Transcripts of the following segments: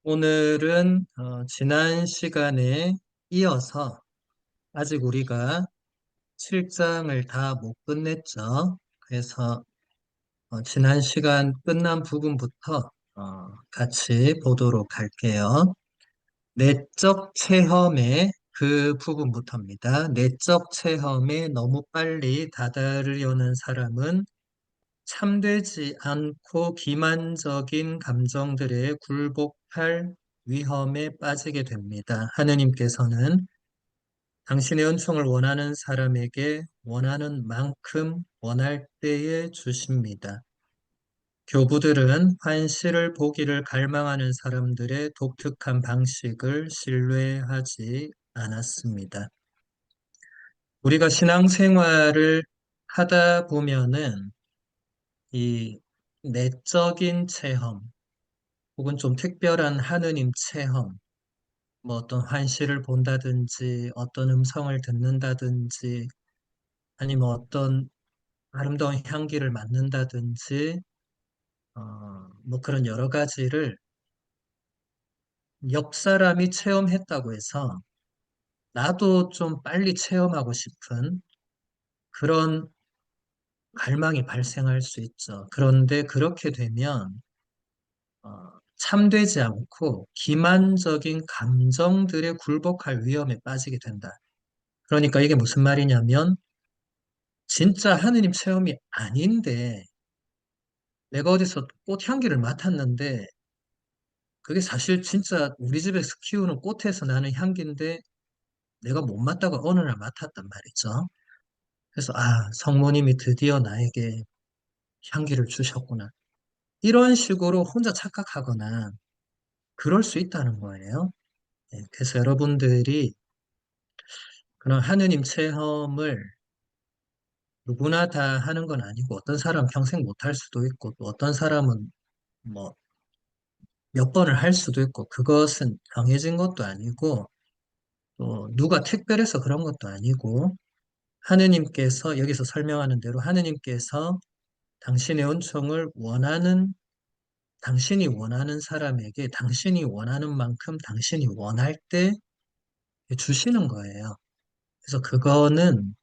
오늘은 지난 시간에 이어서 아직 우리가 7장을 다 못 끝냈죠. 그래서 지난 시간 끝난 부분부터 같이 보도록 할게요. 내적 체험의 그 부분부터입니다. 내적 체험에 너무 빨리 다다르려는 사람은 참되지 않고 기만적인 감정들에 굴복할 위험에 빠지게 됩니다. 하느님께서는 당신의 은총을 원하는 사람에게 원하는 만큼 원할 때에 주십니다. 교부들은 환시를 보기를 갈망하는 사람들의 독특한 방식을 신뢰하지 않았습니다. 우리가 신앙생활을 하다 보면은 이 내적인 체험, 혹은 좀 특별한 하느님 체험, 뭐 어떤 환시를 본다든지, 어떤 음성을 듣는다든지, 아니면 어떤 아름다운 향기를 맡는다든지, 뭐 그런 여러 가지를 옆 사람이 체험했다고 해서 나도 좀 빨리 체험하고 싶은 그런 갈망이 발생할 수 있죠. 그런데 그렇게 되면 참되지 않고 기만적인 감정들에 굴복할 위험에 빠지게 된다. 그러니까 이게 무슨 말이냐면 진짜 하느님 체험이 아닌데 내가 어디서 꽃향기를 맡았는데 그게 사실 진짜 우리 집에서 키우는 꽃에서 나는 향기인데 내가 못 맡다가 어느 날 맡았단 말이죠. 그래서 성모님이 드디어 나에게 향기를 주셨구나. 이런 식으로 혼자 착각하거나 그럴 수 있다는 거예요. 그래서 여러분들이 그런 하느님 체험을 누구나 다 하는 건 아니고 어떤 사람 평생 못 할 수도 있고 또 어떤 사람은 뭐 몇 번을 할 수도 있고 그것은 정해진 것도 아니고 또 누가 특별해서 그런 것도 아니고 하느님께서 여기서 설명하는 대로 하느님께서 당신의 은총을 당신이 원하는 사람에게 당신이 원하는 만큼 당신이 원할 때 주시는 거예요. 그래서 그거는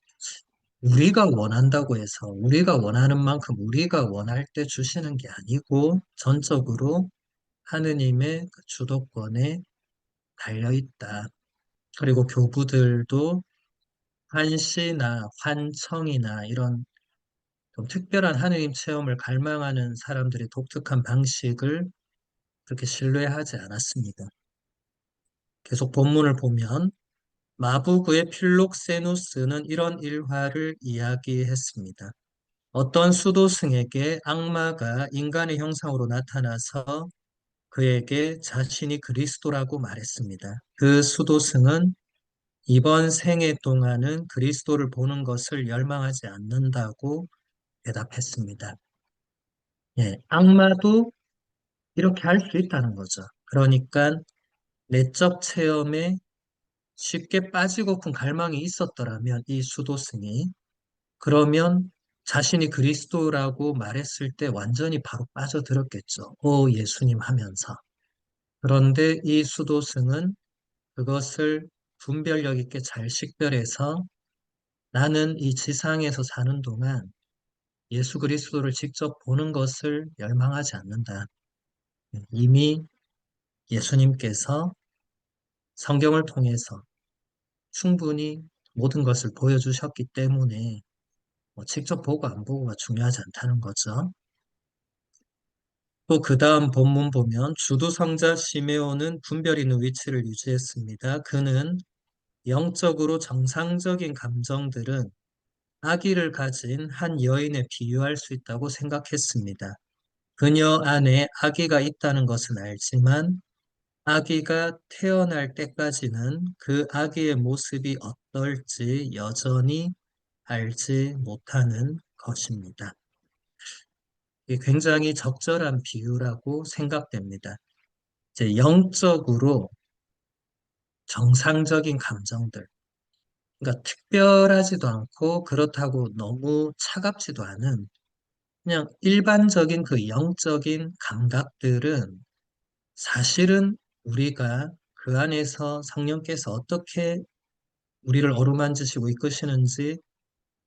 우리가 원한다고 해서 우리가 원하는 만큼 우리가 원할 때 주시는 게 아니고 전적으로 하느님의 그 주도권에 달려 있다. 그리고 교부들도 환시나 환청이나 이런 좀 특별한 하느님 체험을 갈망하는 사람들의 독특한 방식을 그렇게 신뢰하지 않았습니다. 계속 본문을 보면 마부구의 필록세누스는 이런 일화를 이야기했습니다. 어떤 수도승에게 악마가 인간의 형상으로 나타나서 그에게 자신이 그리스도라고 말했습니다. 그 수도승은 이번 생애 동안은 그리스도를 보는 것을 열망하지 않는다고 대답했습니다. 악마도 이렇게 할 수 있다는 거죠. 그러니까 내적 체험에 쉽게 빠지고픈 갈망이 있었더라면 이 수도승이 그러면 자신이 그리스도라고 말했을 때 완전히 바로 빠져들었겠죠. 오 예수님 하면서. 그런데 이 수도승은 그것을 분별력 있게 잘 식별해서 나는 이 지상에서 사는 동안 예수 그리스도를 직접 보는 것을 열망하지 않는다. 이미 예수님께서 성경을 통해서 충분히 모든 것을 보여주셨기 때문에 뭐 직접 보고 안 보고가 중요하지 않다는 거죠. 또 그 다음 본문 보면 주두성자 시메온은 분별 있는 위치를 유지했습니다. 그는 영적으로 정상적인 감정들은 아기를 가진 한 여인에 비유할 수 있다고 생각했습니다. 그녀 안에 아기가 있다는 것은 알지만 아기가 태어날 때까지는 그 아기의 모습이 어떨지 여전히 알지 못하는 것입니다. 이게 굉장히 적절한 비유라고 생각됩니다. 이제 영적으로 정상적인 감정들, 그러니까 특별하지도 않고 그렇다고 너무 차갑지도 않은 그냥 일반적인 그 영적인 감각들은 사실은 우리가 그 안에서 성령께서 어떻게 우리를 어루만지시고 이끄시는지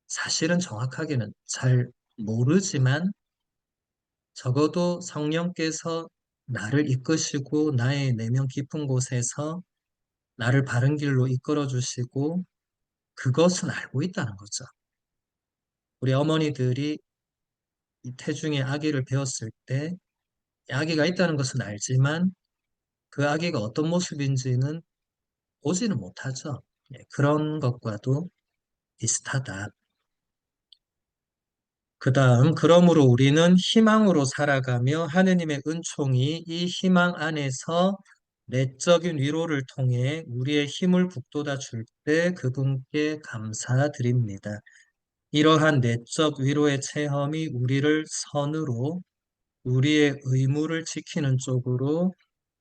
사실은 정확하게는 잘 모르지만 적어도 성령께서 나를 이끄시고 나의 내면 깊은 곳에서 나를 바른 길로 이끌어 주시고 그것은 알고 있다는 거죠. 우리 어머니들이 이 태중의 아기를 배웠을 때 아기가 있다는 것은 알지만 그 아기가 어떤 모습인지는 보지는 못하죠. 예, 그런 것과도 비슷하다. 그 다음, 그러므로 우리는 희망으로 살아가며 하느님의 은총이 이 희망 안에서 내적인 위로를 통해 우리의 힘을 북돋아 줄 때 그분께 감사드립니다. 이러한 내적 위로의 체험이 우리를 선으로 우리의 의무를 지키는 쪽으로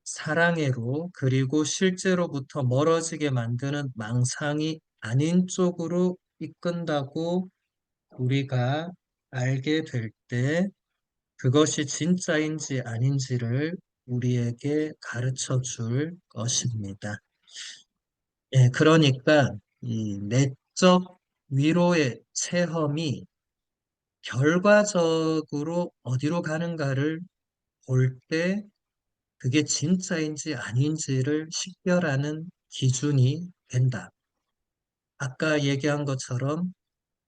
사랑해로 그리고 실제로부터 멀어지게 만드는 망상이 아닌 쪽으로 이끈다고 우리가 알게 될 때 그것이 진짜인지 아닌지를 우리에게 가르쳐 줄 것입니다. 예, 그러니까 이 내적 위로의 체험이 결과적으로 어디로 가는가를 볼 때 그게 진짜인지 아닌지를 식별하는 기준이 된다. 아까 얘기한 것처럼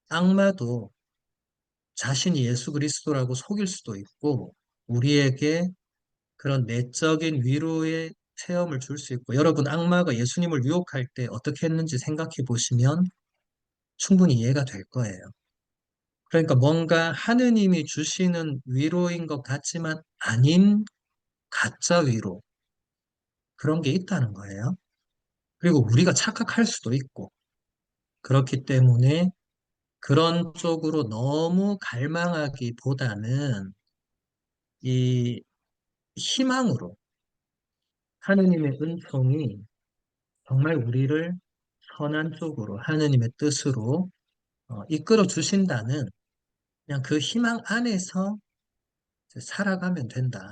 악마도 자신이 예수 그리스도라고 속일 수도 있고 우리에게 그런 내적인 위로의 체험을 줄 수 있고 여러분 악마가 예수님을 유혹할 때 어떻게 했는지 생각해 보시면 충분히 이해가 될 거예요. 그러니까 뭔가 하느님이 주시는 위로인 것 같지만 아닌 가짜 위로 그런 게 있다는 거예요. 그리고 우리가 착각할 수도 있고 그렇기 때문에 그런 쪽으로 너무 갈망하기보다는 이 희망으로 하느님의 은총이 정말 우리를 선한 쪽으로 하느님의 뜻으로 이끌어 주신다는 그냥 그 희망 안에서 이제 살아가면 된다.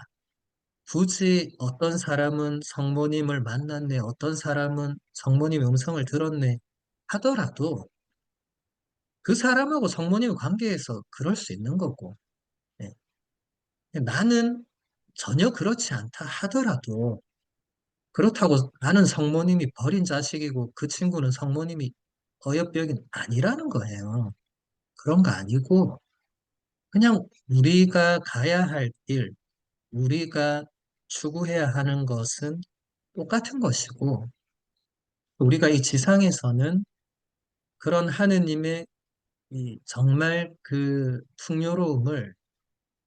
굳이 어떤 사람은 성모님을 만났네, 어떤 사람은 성모님의 음성을 들었네 하더라도 그 사람하고 성모님의 관계에서 그럴 수 있는 거고, 예. 나는 전혀 그렇지 않다 하더라도 그렇다고 나는 성모님이 버린 자식이고 그 친구는 성모님이 어여삐여긴 아니라는 거예요. 그런 거 아니고 그냥 우리가 가야 할 길, 우리가 추구해야 하는 것은 똑같은 것이고 우리가 이 지상에서는 그런 하느님의 이 정말 그 풍요로움을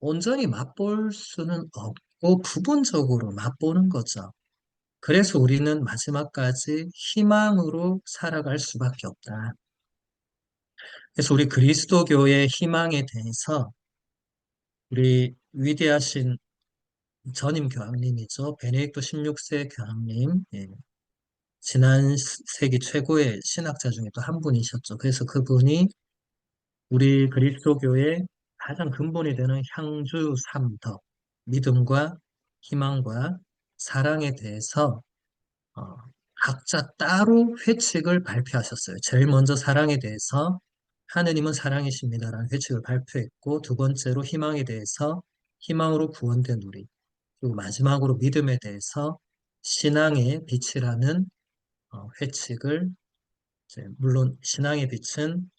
온전히 맛볼 수는 없고 부분적으로 맛보는 거죠. 그래서 우리는 마지막까지 희망으로 살아갈 수밖에 없다. 그래서 우리 그리스도교의 희망에 대해서 우리 위대하신 전임 교황님이죠. 베네딕토 16세 교황님, 예, 지난 세기 최고의 신학자 중에 또 한 분이셨죠. 그래서 그분이 우리 그리스도교의 가장 근본이 되는 향주 삼덕, 믿음과 희망과 사랑에 대해서 어, 각자 따로 회칙을 발표하셨어요. 제일 먼저 사랑에 대해서 하느님은 사랑이십니다라는 회칙을 발표했고 두 번째로 희망에 대해서 희망으로 구원된 우리 그리고 마지막으로 믿음에 대해서 신앙의 빛이라는 회칙을 물론 신앙의 빛은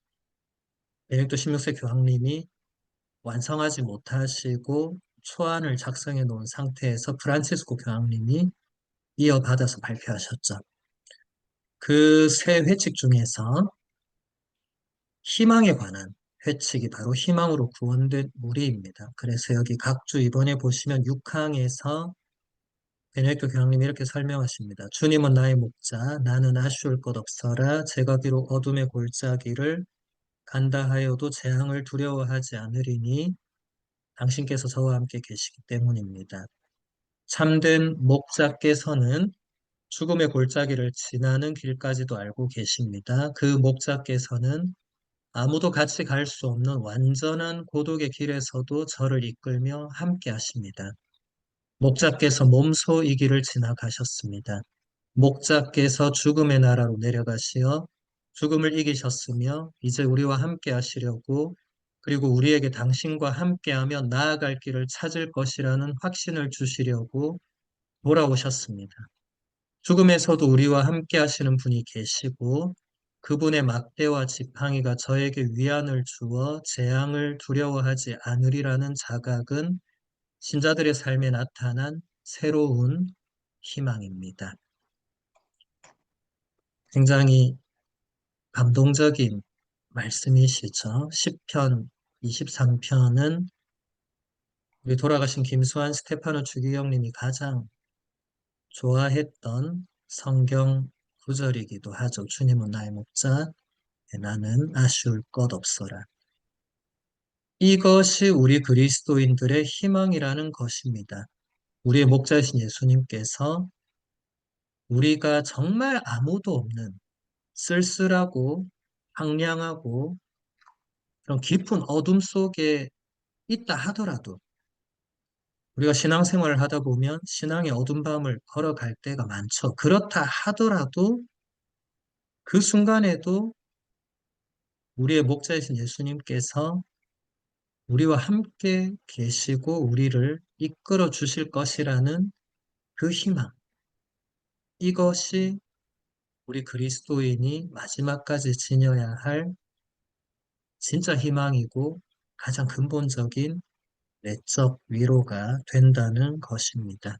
베네딕토 16세 교황님이 완성하지 못하시고 초안을 작성해 놓은 상태에서 프란치스코 교황님이 이어받아서 발표하셨죠. 그 세 회칙 중에서 희망에 관한 회칙이 바로 희망으로 구원된 우리입니다. 그래서 여기 각주 이번에 보시면 6항에서 베네딕토 교황님이 이렇게 설명하십니다. 주님은 나의 목자, 나는 아쉬울 것 없어라. 제가 비록 어둠의 골짜기를 간다 하여도 재앙을 두려워하지 않으리니 당신께서 저와 함께 계시기 때문입니다. 참된 목자께서는 죽음의 골짜기를 지나는 길까지도 알고 계십니다. 그 목자께서는 아무도 같이 갈 수 없는 완전한 고독의 길에서도 저를 이끌며 함께 하십니다. 목자께서 몸소 이 길을 지나가셨습니다. 목자께서 죽음의 나라로 내려가시어 죽음을 이기셨으며 이제 우리와 함께 하시려고 그리고 우리에게 당신과 함께하며 나아갈 길을 찾을 것이라는 확신을 주시려고 돌아오셨습니다. 죽음에서도 우리와 함께 하시는 분이 계시고 그분의 막대와 지팡이가 저에게 위안을 주어 재앙을 두려워하지 않으리라는 자각은 신자들의 삶에 나타난 새로운 희망입니다. 굉장히 감동적인 말씀이시죠. 시편 23편은 우리 돌아가신 김수환 스테파노 주기경님이 가장 좋아했던 성경 구절이기도 하죠. 주님은 나의 목자, 나는 아쉬울 것 없어라. 이것이 우리 그리스도인들의 희망이라는 것입니다. 우리의 목자이신 예수님께서 우리가 정말 아무도 없는 쓸쓸하고 황량하고 그런 깊은 어둠 속에 있다 하더라도 우리가 신앙생활을 하다 보면 신앙의 어둠 밤을 걸어갈 때가 많죠. 그렇다 하더라도 그 순간에도 우리의 목자이신 예수님께서 우리와 함께 계시고 우리를 이끌어 주실 것이라는 그 희망. 이것이 우리 그리스도인이 마지막까지 지녀야 할 진짜 희망이고 가장 근본적인 내적 위로가 된다는 것입니다.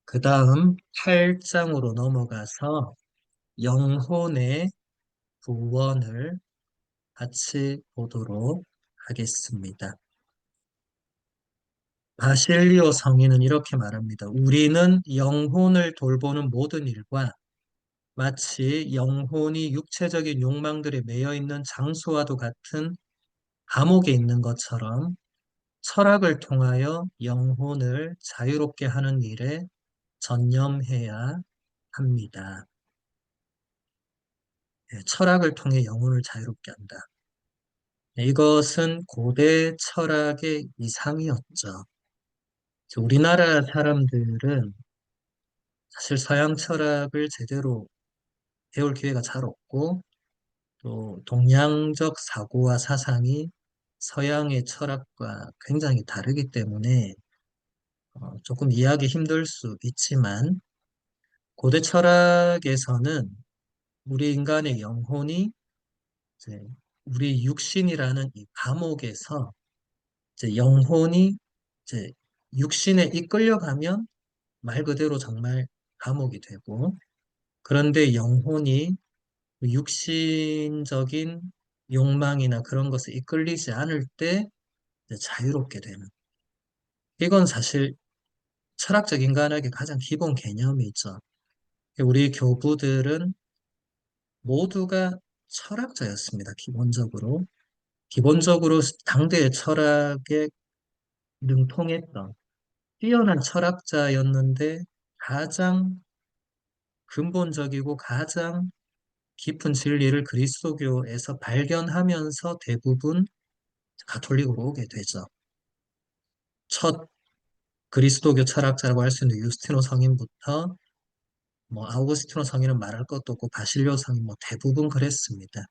그 다음 8장으로 넘어가서 영혼의 구원을 같이 보도록 하겠습니다. 바실리오 성인은 이렇게 말합니다. 우리는 영혼을 돌보는 모든 일과 마치 영혼이 육체적인 욕망들에 매여 있는 장수와도 같은 감옥에 있는 것처럼 철학을 통하여 영혼을 자유롭게 하는 일에 전념해야 합니다. 철학을 통해 영혼을 자유롭게 한다. 이것은 고대 철학의 이상이었죠. 우리나라 사람들은 사실 서양 철학을 제대로 배울 기회가 잘 없고 또 동양적 사고와 사상이 서양의 철학과 굉장히 다르기 때문에 조금 이해하기 힘들 수 있지만 고대 철학에서는 우리 인간의 영혼이 이제 우리 육신이라는 이 감옥에서 이제 영혼이 이제 육신에 이끌려가면 말 그대로 정말 감옥이 되고 그런데 영혼이 육신적인 욕망이나 그런 것에 이끌리지 않을 때 이제 자유롭게 되는. 이건 사실 철학적 인간에게 가장 기본 개념이죠. 우리 교부들은 모두가 철학자였습니다. 기본적으로. 기본적으로 당대의 철학에 능통했던 뛰어난 철학자였는데 가장 근본적이고 가장 깊은 진리를 그리스도교에서 발견하면서 대부분 가톨릭으로 오게 되죠. 첫 그리스도교 철학자라고 할 수 있는 유스티노 성인부터 뭐 아우구스티노 성인은 말할 것도 없고 바실료 성인 뭐 대부분 그랬습니다.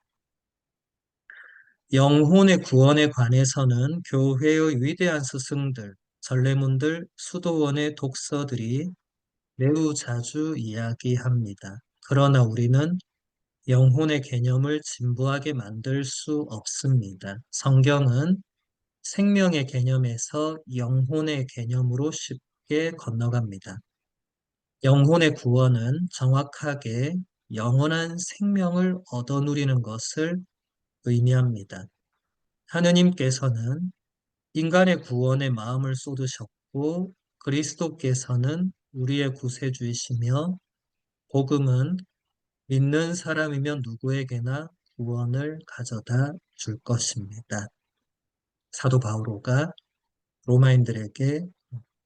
영혼의 구원에 관해서는 교회의 위대한 스승들, 전례문들, 수도원의 독서들이 매우 자주 이야기합니다. 그러나 우리는 영혼의 개념을 진부하게 만들 수 없습니다. 성경은 생명의 개념에서 영혼의 개념으로 쉽게 건너갑니다. 영혼의 구원은 정확하게 영원한 생명을 얻어 누리는 것을 의미합니다. 하느님께서는 인간의 구원에 마음을 쏟으셨고 그리스도께서는 우리의 구세주이시며 복음은 믿는 사람이면 누구에게나 구원을 가져다 줄 것입니다. 사도 바오로가 로마인들에게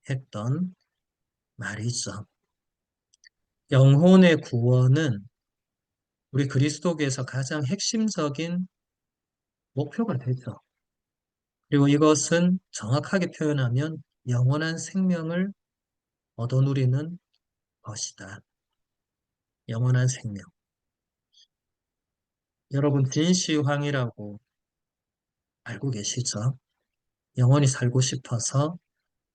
했던 말이죠. 영혼의 구원은 우리 그리스도교에서 가장 핵심적인 목표가 되죠. 그리고 이것은 정확하게 표현하면 영원한 생명을 얻어 누리는 것이다. 영원한 생명. 여러분, 진시황이라고 알고 계시죠? 영원히 살고 싶어서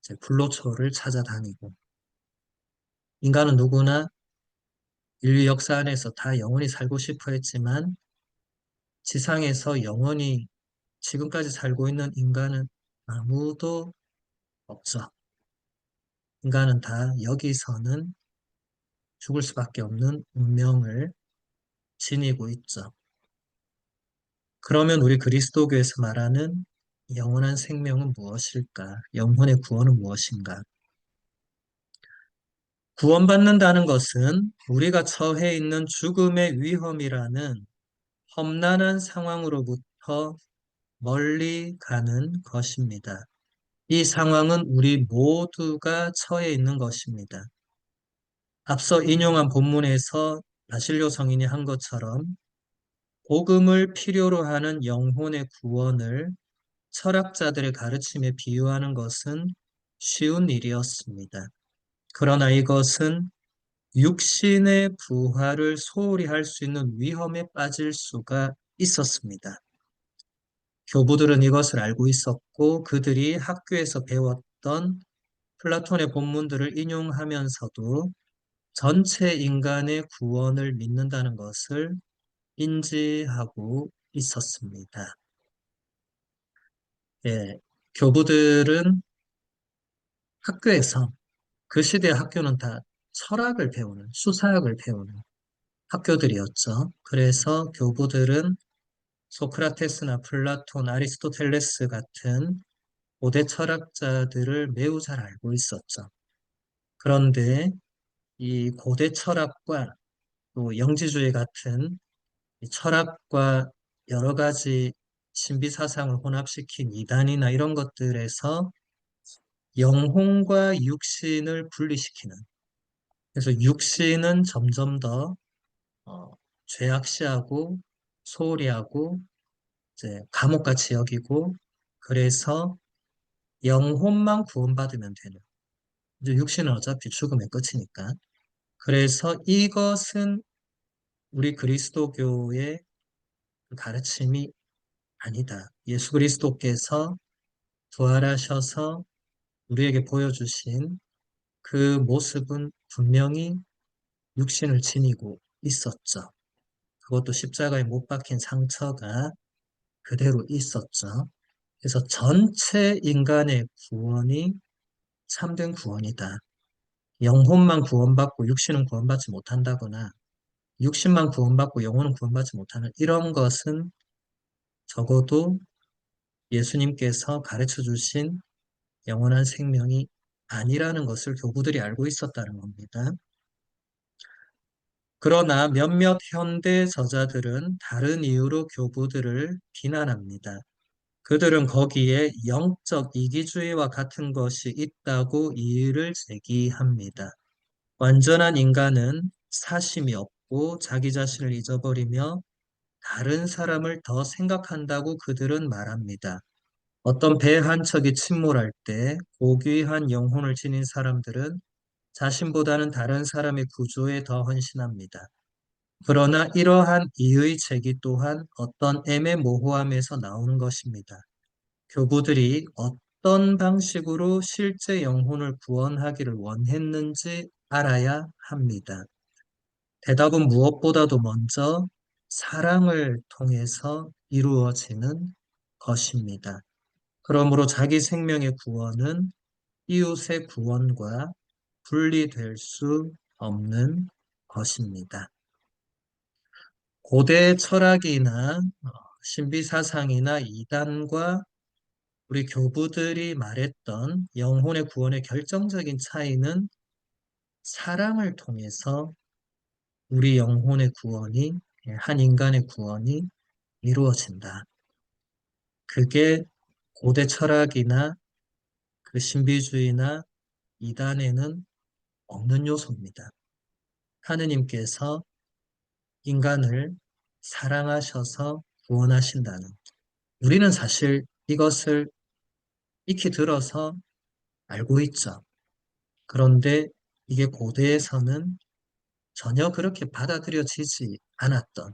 이제 불로초를 찾아다니고, 인간은 누구나 인류 역사 안에서 다 영원히 살고 싶어 했지만, 지상에서 영원히 지금까지 살고 있는 인간은 아무도 없죠. 인간은 다 여기서는 죽을 수밖에 없는 운명을 지니고 있죠. 그러면 우리 그리스도교에서 말하는 영원한 생명은 무엇일까? 영혼의 구원은 무엇인가? 구원받는다는 것은 우리가 처해 있는 죽음의 위험이라는 험난한 상황으로부터 멀리 가는 것입니다. 이 상황은 우리 모두가 처해 있는 것입니다. 앞서 인용한 본문에서 바실료 성인이 한 것처럼 복음을 필요로 하는 영혼의 구원을 철학자들의 가르침에 비유하는 것은 쉬운 일이었습니다. 그러나 이것은 육신의 부활을 소홀히 할 수 있는 위험에 빠질 수가 있었습니다. 교부들은 이것을 알고 있었고 그들이 학교에서 배웠던 플라톤의 본문들을 인용하면서도 전체 인간의 구원을 믿는다는 것을 인지하고 있었습니다. 예, 교부들은 학교에서 그 시대 학교는 다 철학을 배우는, 수사학을 배우는 학교들이었죠. 그래서 교부들은 소크라테스나 플라톤, 아리스토텔레스 같은 고대 철학자들을 매우 잘 알고 있었죠. 그런데 이 고대 철학과 또 영지주의 같은 이 철학과 여러 가지 신비 사상을 혼합시킨 이단이나 이런 것들에서 영혼과 육신을 분리시키는, 그래서 육신은 점점 더 어, 죄악시하고 소홀히 하고 이제 감옥같이 여기고, 그래서 영혼만 구원받으면 되는, 이제 육신은 어차피 죽음의 끝이니까. 그래서 이것은 우리 그리스도교의 그 가르침이 아니다. 예수 그리스도께서 부활하셔서 우리에게 보여주신 그 모습은 분명히 육신을 지니고 있었죠. 그것도 십자가에 못 박힌 상처가 그대로 있었죠. 그래서 전체 인간의 구원이 참된 구원이다. 영혼만 구원받고 육신은 구원받지 못한다거나 육신만 구원받고 영혼은 구원받지 못하는 이런 것은 적어도 예수님께서 가르쳐 주신 영원한 생명이 아니라는 것을 교부들이 알고 있었다는 겁니다. 그러나 몇몇 현대 저자들은 다른 이유로 교부들을 비난합니다. 그들은 거기에 영적 이기주의와 같은 것이 있다고 이의를 제기합니다. 완전한 인간은 사심이 없고 자기 자신을 잊어버리며 다른 사람을 더 생각한다고 그들은 말합니다. 어떤 배 한 척이 침몰할 때 고귀한 영혼을 지닌 사람들은 자신보다는 다른 사람의 구조에 더 헌신합니다. 그러나 이러한 이의 제기 또한 어떤 애매모호함에서 나오는 것입니다. 교부들이 어떤 방식으로 실제 영혼을 구원하기를 원했는지 알아야 합니다. 대답은 무엇보다도 먼저 사랑을 통해서 이루어지는 것입니다. 그러므로 자기 생명의 구원은 이웃의 구원과 분리될 수 없는 것입니다. 고대 철학이나 신비사상이나 이단과 우리 교부들이 말했던 영혼의 구원의 결정적인 차이는 사랑을 통해서 우리 영혼의 구원이, 한 인간의 구원이 이루어진다. 그게 고대 철학이나 그 신비주의나 이단에는 없는 요소입니다. 하느님께서 인간을 사랑하셔서 구원하신다는. 우리는 사실 이것을 익히 들어서 알고 있죠. 그런데 이게 고대에서는 전혀 그렇게 받아들여지지 않았던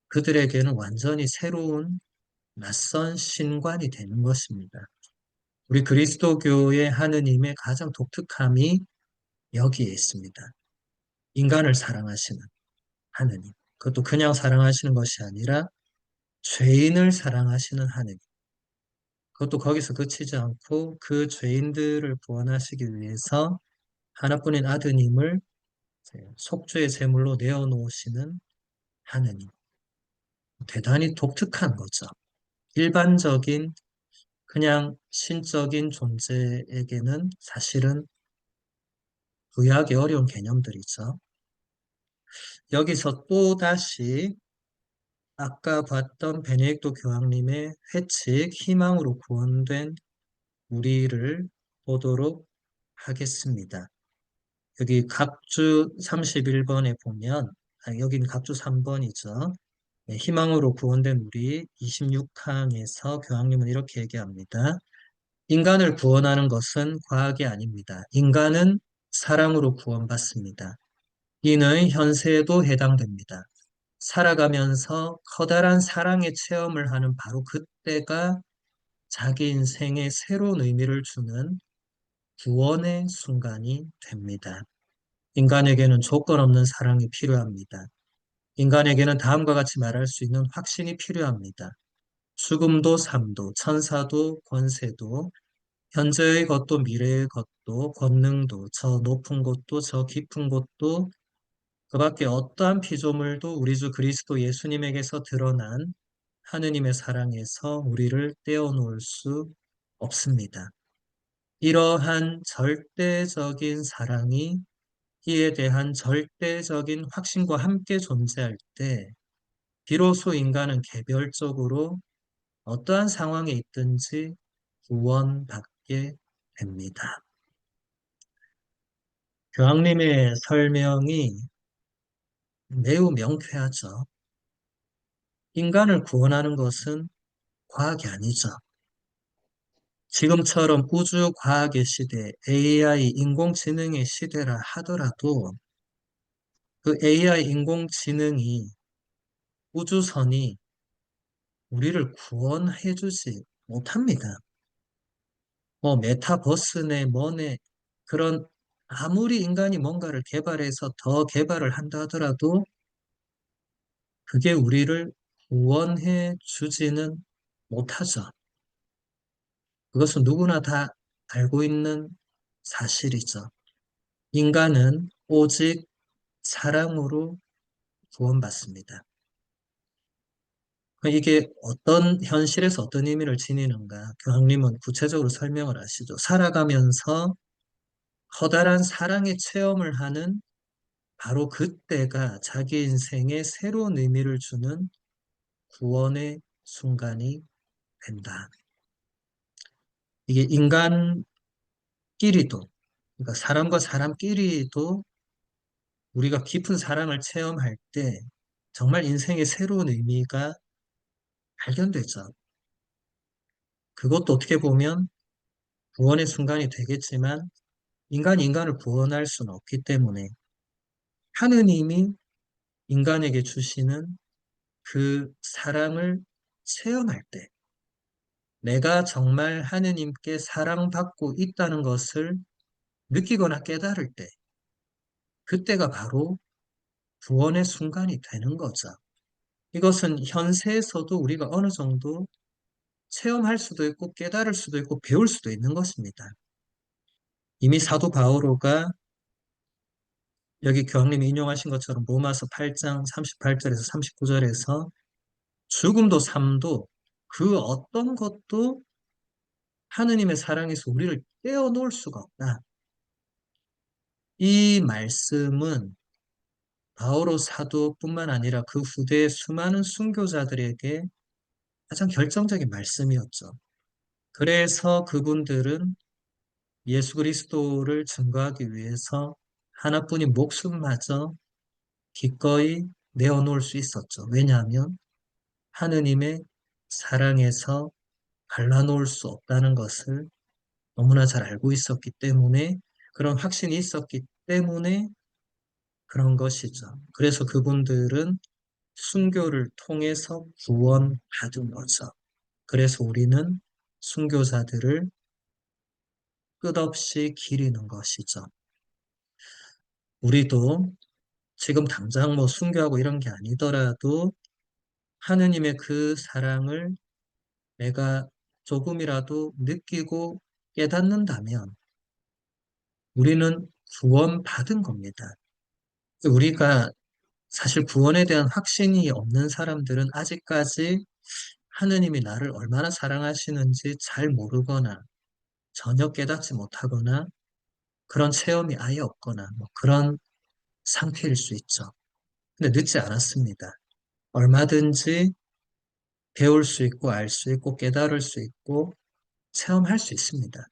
그들에게는 완전히 새로운 낯선 신관이 되는 것입니다. 우리 그리스도교의 하느님의 가장 독특함이 여기에 있습니다. 인간을 사랑하시는 하느님. 그것도 그냥 사랑하시는 것이 아니라 죄인을 사랑하시는 하느님. 그것도 거기서 그치지 않고 그 죄인들을 구원하시기 위해서 하나뿐인 아드님을 속죄의 제물로 내어놓으시는 하느님. 대단히 독특한 거죠. 일반적인 그냥 신적인 존재에게는 사실은 의학의 어려운 개념들이죠. 여기서 또다시 아까 봤던 베네딕토 교황님의 회칙, 희망으로 구원된 우리를 보도록 하겠습니다. 여기 각주 31번에 보면, 여기는 각주 3번이죠. 희망으로 구원된 우리 26항에서 교황님은 이렇게 얘기합니다. 인간을 구원하는 것은 과학이 아닙니다. 인간은 사랑으로 구원받습니다. 이는 현세에도 해당됩니다. 살아가면서 커다란 사랑의 체험을 하는 바로 그때가 자기 인생에 새로운 의미를 주는 구원의 순간이 됩니다. 인간에게는 조건 없는 사랑이 필요합니다. 인간에게는 다음과 같이 말할 수 있는 확신이 필요합니다. 죽음도 삶도 천사도 권세도 현재의 것도 미래의 것도 권능도 저 높은 곳도 저 깊은 곳도 그 밖에 어떠한 피조물도 우리 주 그리스도 예수님에게서 드러난 하느님의 사랑에서 우리를 떼어놓을 수 없습니다. 이러한 절대적인 사랑이 이에 대한 절대적인 확신과 함께 존재할 때 비로소 인간은 개별적으로 어떠한 상황에 있든지 구원받게 됩니다. 교황님의 설명이 매우 명쾌하죠. 인간을 구원하는 것은 과학이 아니죠. 지금처럼 우주 과학의 시대, AI 인공지능의 시대라 하더라도 그 AI 인공지능이 우주선이 우리를 구원해주지 못합니다. 뭐 메타버스네 뭐네 그런 아무리 인간이 뭔가를 개발해서 더 개발을 한다 하더라도 그게 우리를 구원해 주지는 못하죠. 그것은 누구나 다 알고 있는 사실이죠. 인간은 오직 사랑으로 구원받습니다. 이게 어떤 현실에서 어떤 의미를 지니는가 교황님은 구체적으로 설명을 하시죠. 살아가면서 커다란 사랑의 체험을 하는 바로 그때가 자기 인생에 새로운 의미를 주는 구원의 순간이 된다. 이게 인간끼리도, 그러니까 사람과 사람끼리도 우리가 깊은 사랑을 체험할 때 정말 인생의 새로운 의미가 발견되죠. 그것도 어떻게 보면 구원의 순간이 되겠지만 인간이 인간을 구원할 수는 없기 때문에 하느님이 인간에게 주시는 그 사랑을 체험할 때 내가 정말 하느님께 사랑받고 있다는 것을 느끼거나 깨달을 때 그때가 바로 구원의 순간이 되는 거죠. 이것은 현세에서도 우리가 어느 정도 체험할 수도 있고 깨달을 수도 있고 배울 수도 있는 것입니다. 이미 사도 바오로가 여기 교황님이 인용하신 것처럼 로마서 8장 38절에서 39절에서 죽음도 삶도 그 어떤 것도 하느님의 사랑에서 우리를 떼어놓을 수가 없다. 이 말씀은 바오로 사도뿐만 아니라 그 후대의 수많은 순교자들에게 가장 결정적인 말씀이었죠. 그래서 그분들은 예수 그리스도를 증거하기 위해서 하나뿐인 목숨마저 기꺼이 내어놓을 수 있었죠. 왜냐하면 하느님의 사랑에서 갈라놓을 수 없다는 것을 너무나 잘 알고 있었기 때문에 그런 확신이 있었기 때문에 그런 것이죠. 그래서 그분들은 순교를 통해서 구원받은 거죠. 그래서 우리는 순교자들을 끝없이 기리는 것이죠. 우리도 지금 당장 뭐 순교하고 이런 게 아니더라도 하느님의 그 사랑을 내가 조금이라도 느끼고 깨닫는다면 우리는 구원받은 겁니다. 우리가 사실 구원에 대한 확신이 없는 사람들은 아직까지 하느님이 나를 얼마나 사랑하시는지 잘 모르거나 전혀 깨닫지 못하거나 그런 체험이 아예 없거나 뭐 그런 상태일 수 있죠. 근데 늦지 않았습니다. 얼마든지 배울 수 있고 알 수 있고 깨달을 수 있고 체험할 수 있습니다.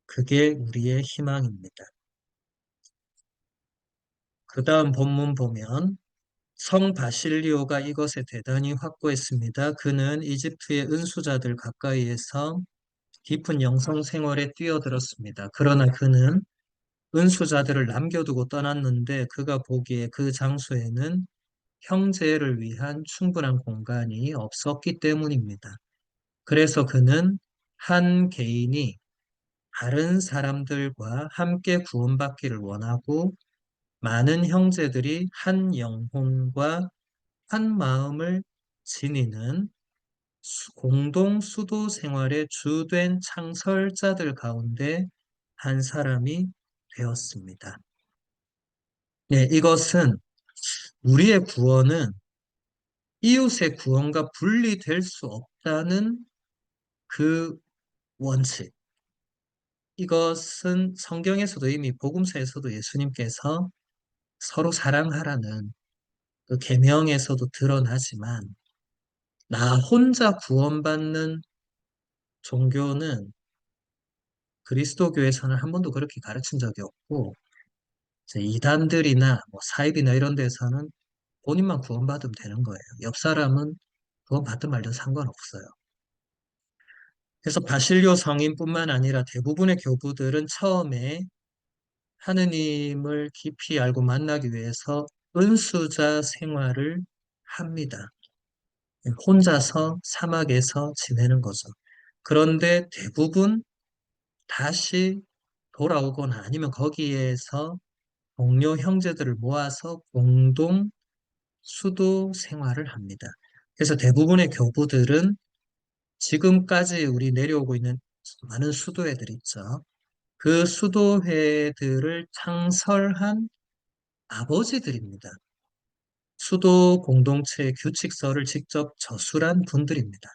그게 우리의 희망입니다. 그 다음 본문 보면 성 바실리오가 이것에 대단히 확고했습니다. 그는 이집트의 은수자들 가까이에서 깊은 영성 생활에 뛰어들었습니다. 그러나 그는 은수자들을 남겨두고 떠났는데 그가 보기에 그 장소에는 형제를 위한 충분한 공간이 없었기 때문입니다. 그래서 그는 한 개인이 다른 사람들과 함께 구원받기를 원하고 많은 형제들이 한 영혼과 한 마음을 지니는 공동 수도 생활의 주된 창설자들 가운데 한 사람이 되었습니다. 네, 이것은 우리의 구원은 이웃의 구원과 분리될 수 없다는 그 원칙. 이것은 성경에서도 이미 복음서에서도 예수님께서 서로 사랑하라는 그 계명에서도 드러나지만 나 혼자 구원받는 종교는 그리스도교에서는 한 번도 그렇게 가르친 적이 없고 이제 이단들이나 뭐 사입이나 이런 데서는 본인만 구원받으면 되는 거예요. 옆 사람은 구원받든 말든 상관없어요. 그래서 바실료 성인뿐만 아니라 대부분의 교부들은 처음에 하느님을 깊이 알고 만나기 위해서 은수자 생활을 합니다. 혼자서 사막에서 지내는 거죠. 그런데 대부분 다시 돌아오거나 아니면 거기에서 동료 형제들을 모아서 공동 수도 생활을 합니다. 그래서 대부분의 교부들은 지금까지 우리 내려오고 있는 많은 수도회들 있죠. 그 수도회들을 창설한 아버지들입니다. 수도 공동체의 규칙서를 직접 저술한 분들입니다.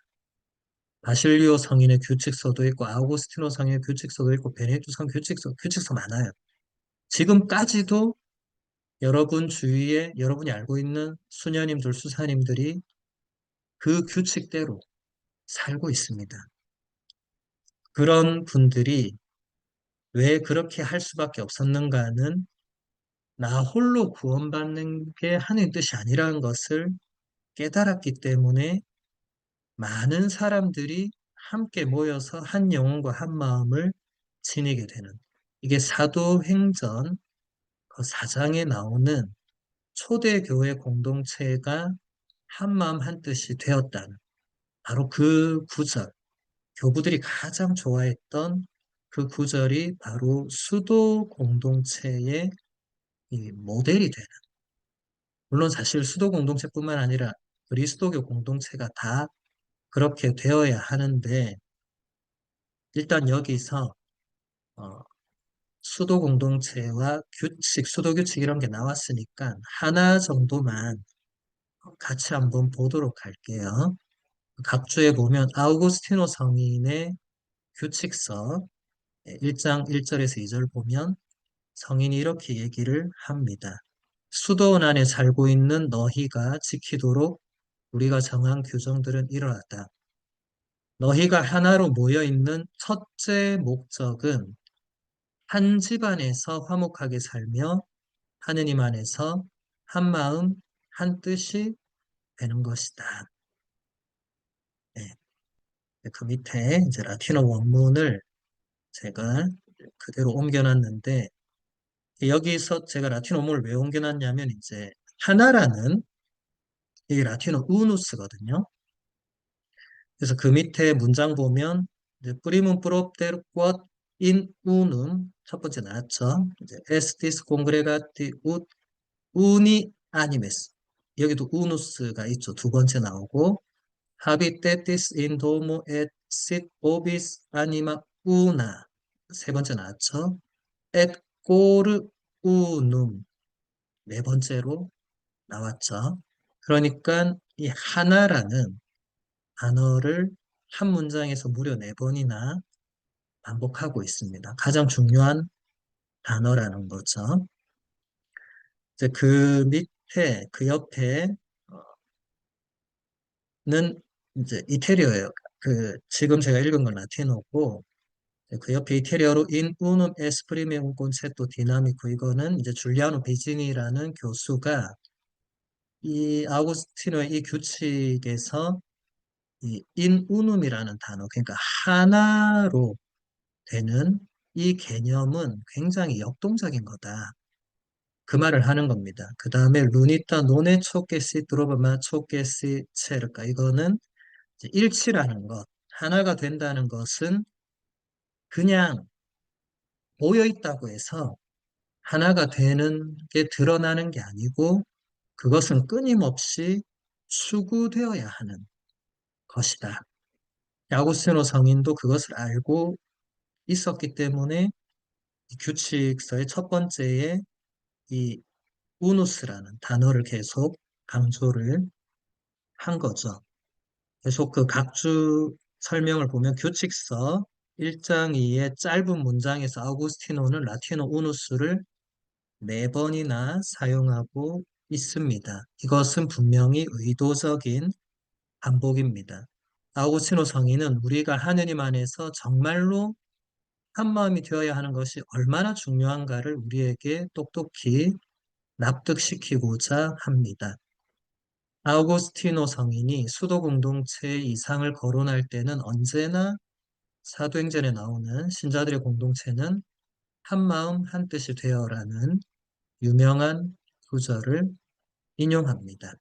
바실리오 성인의 규칙서도 있고 아우구스티노 성인의 규칙서도 있고 베네딕토 성 규칙서 많아요. 지금까지도 여러분 주위에 여러분이 알고 있는 수녀님들, 수사님들이 그 규칙대로 살고 있습니다. 그런 분들이 왜 그렇게 할 수밖에 없었는가는 나 홀로 구원받는 게 하나님의 뜻이 아니라는 것을 깨달았기 때문에 많은 사람들이 함께 모여서 한 영혼과 한 마음을 지니게 되는 이게 사도행전 그 4장에 나오는 초대교회 공동체가 한 마음 한 뜻이 되었다는 바로 그 구절, 교부들이 가장 좋아했던 그 구절이 바로 수도 공동체의 이 모델이 되는. 물론 사실 수도 공동체뿐만 아니라 그리스도교 공동체가 다 그렇게 되어야 하는데 일단 여기서 어, 수도 공동체와 규칙, 수도 규칙 이런 게 나왔으니까 하나 정도만 같이 한번 보도록 할게요. 각주에 보면 아우구스티노 성인의 규칙서 1장 1절에서 2절 보면 성인이 이렇게 얘기를 합니다. 수도원 안에 살고 있는 너희가 지키도록 우리가 정한 규정들은 이러하다. 너희가 하나로 모여 있는 첫째 목적은 한 집안에서 화목하게 살며 하느님 안에서 한 마음, 한 뜻이 되는 것이다. 네. 그 밑에 이제 라틴어 원문을 제가 그대로 옮겨놨는데, 여기서 제가 라틴어문을 왜 옮겨놨냐면, 이제, 하나라는 이 라틴어 우누스거든요. 그래서 그 밑에 문장 보면, 이제 프리문 프롭테르 쿼 인 우눔, 첫 번째 나왔죠. 이제, estis congregati ut uni animes. 여기도 우누스가 있죠. 두 번째 나오고, habitetis in domo et sit vobis anima una. 세 번째 나왔죠. et cor unum. 네 번째로 나왔죠. 그러니까 이 하나라는 단어를 한 문장에서 무려 네 번이나 반복하고 있습니다. 가장 중요한 단어라는 거죠. 이제 그 밑에, 그 옆에는 이제 이태리어예요. 지금 제가 읽은 건 라틴어고, 그 옆에 이태리어로 In unum esprime un concetto dinamico, 이거는 이제 줄리아노 비지니라는 교수가 이 아우구스티노의 이 규칙에서 이 in unum이라는 단어, 그러니까 하나로 되는 이 개념은 굉장히 역동적인 거다. 그 말을 하는 겁니다. 그 다음에 루니타 노네 초케시 드로바마 초케시 체르까, 이거는 이제 일치라는 것, 하나가 된다는 것은 그냥 모여 있다고 해서 하나가 되는 게 드러나는 게 아니고, 그것은 끊임없이 추구되어야 하는 것이다. 아구스티노 성인도 그것을 알고 있었기 때문에 이 규칙서의 첫 번째에 이 우누스라는 단어를 계속 강조를 한 거죠. 계속 그 각주 설명을 보면 규칙서 1장 2의 짧은 문장에서 아우구스티노는 라틴어 우누스를 네 번이나 사용하고 있습니다. 이것은 분명히 의도적인 반복입니다. 아우구스티노 성인은 우리가 하느님 안에서 정말로 한 마음이 되어야 하는 것이 얼마나 중요한가를 우리에게 똑똑히 납득시키고자 합니다. 아우구스티노 성인이 수도 공동체의 이상을 거론할 때는 언제나 사도행전에 나오는 신자들의 공동체는 한 마음 한 뜻이 되어라는 유명한 구절을 인용합니다.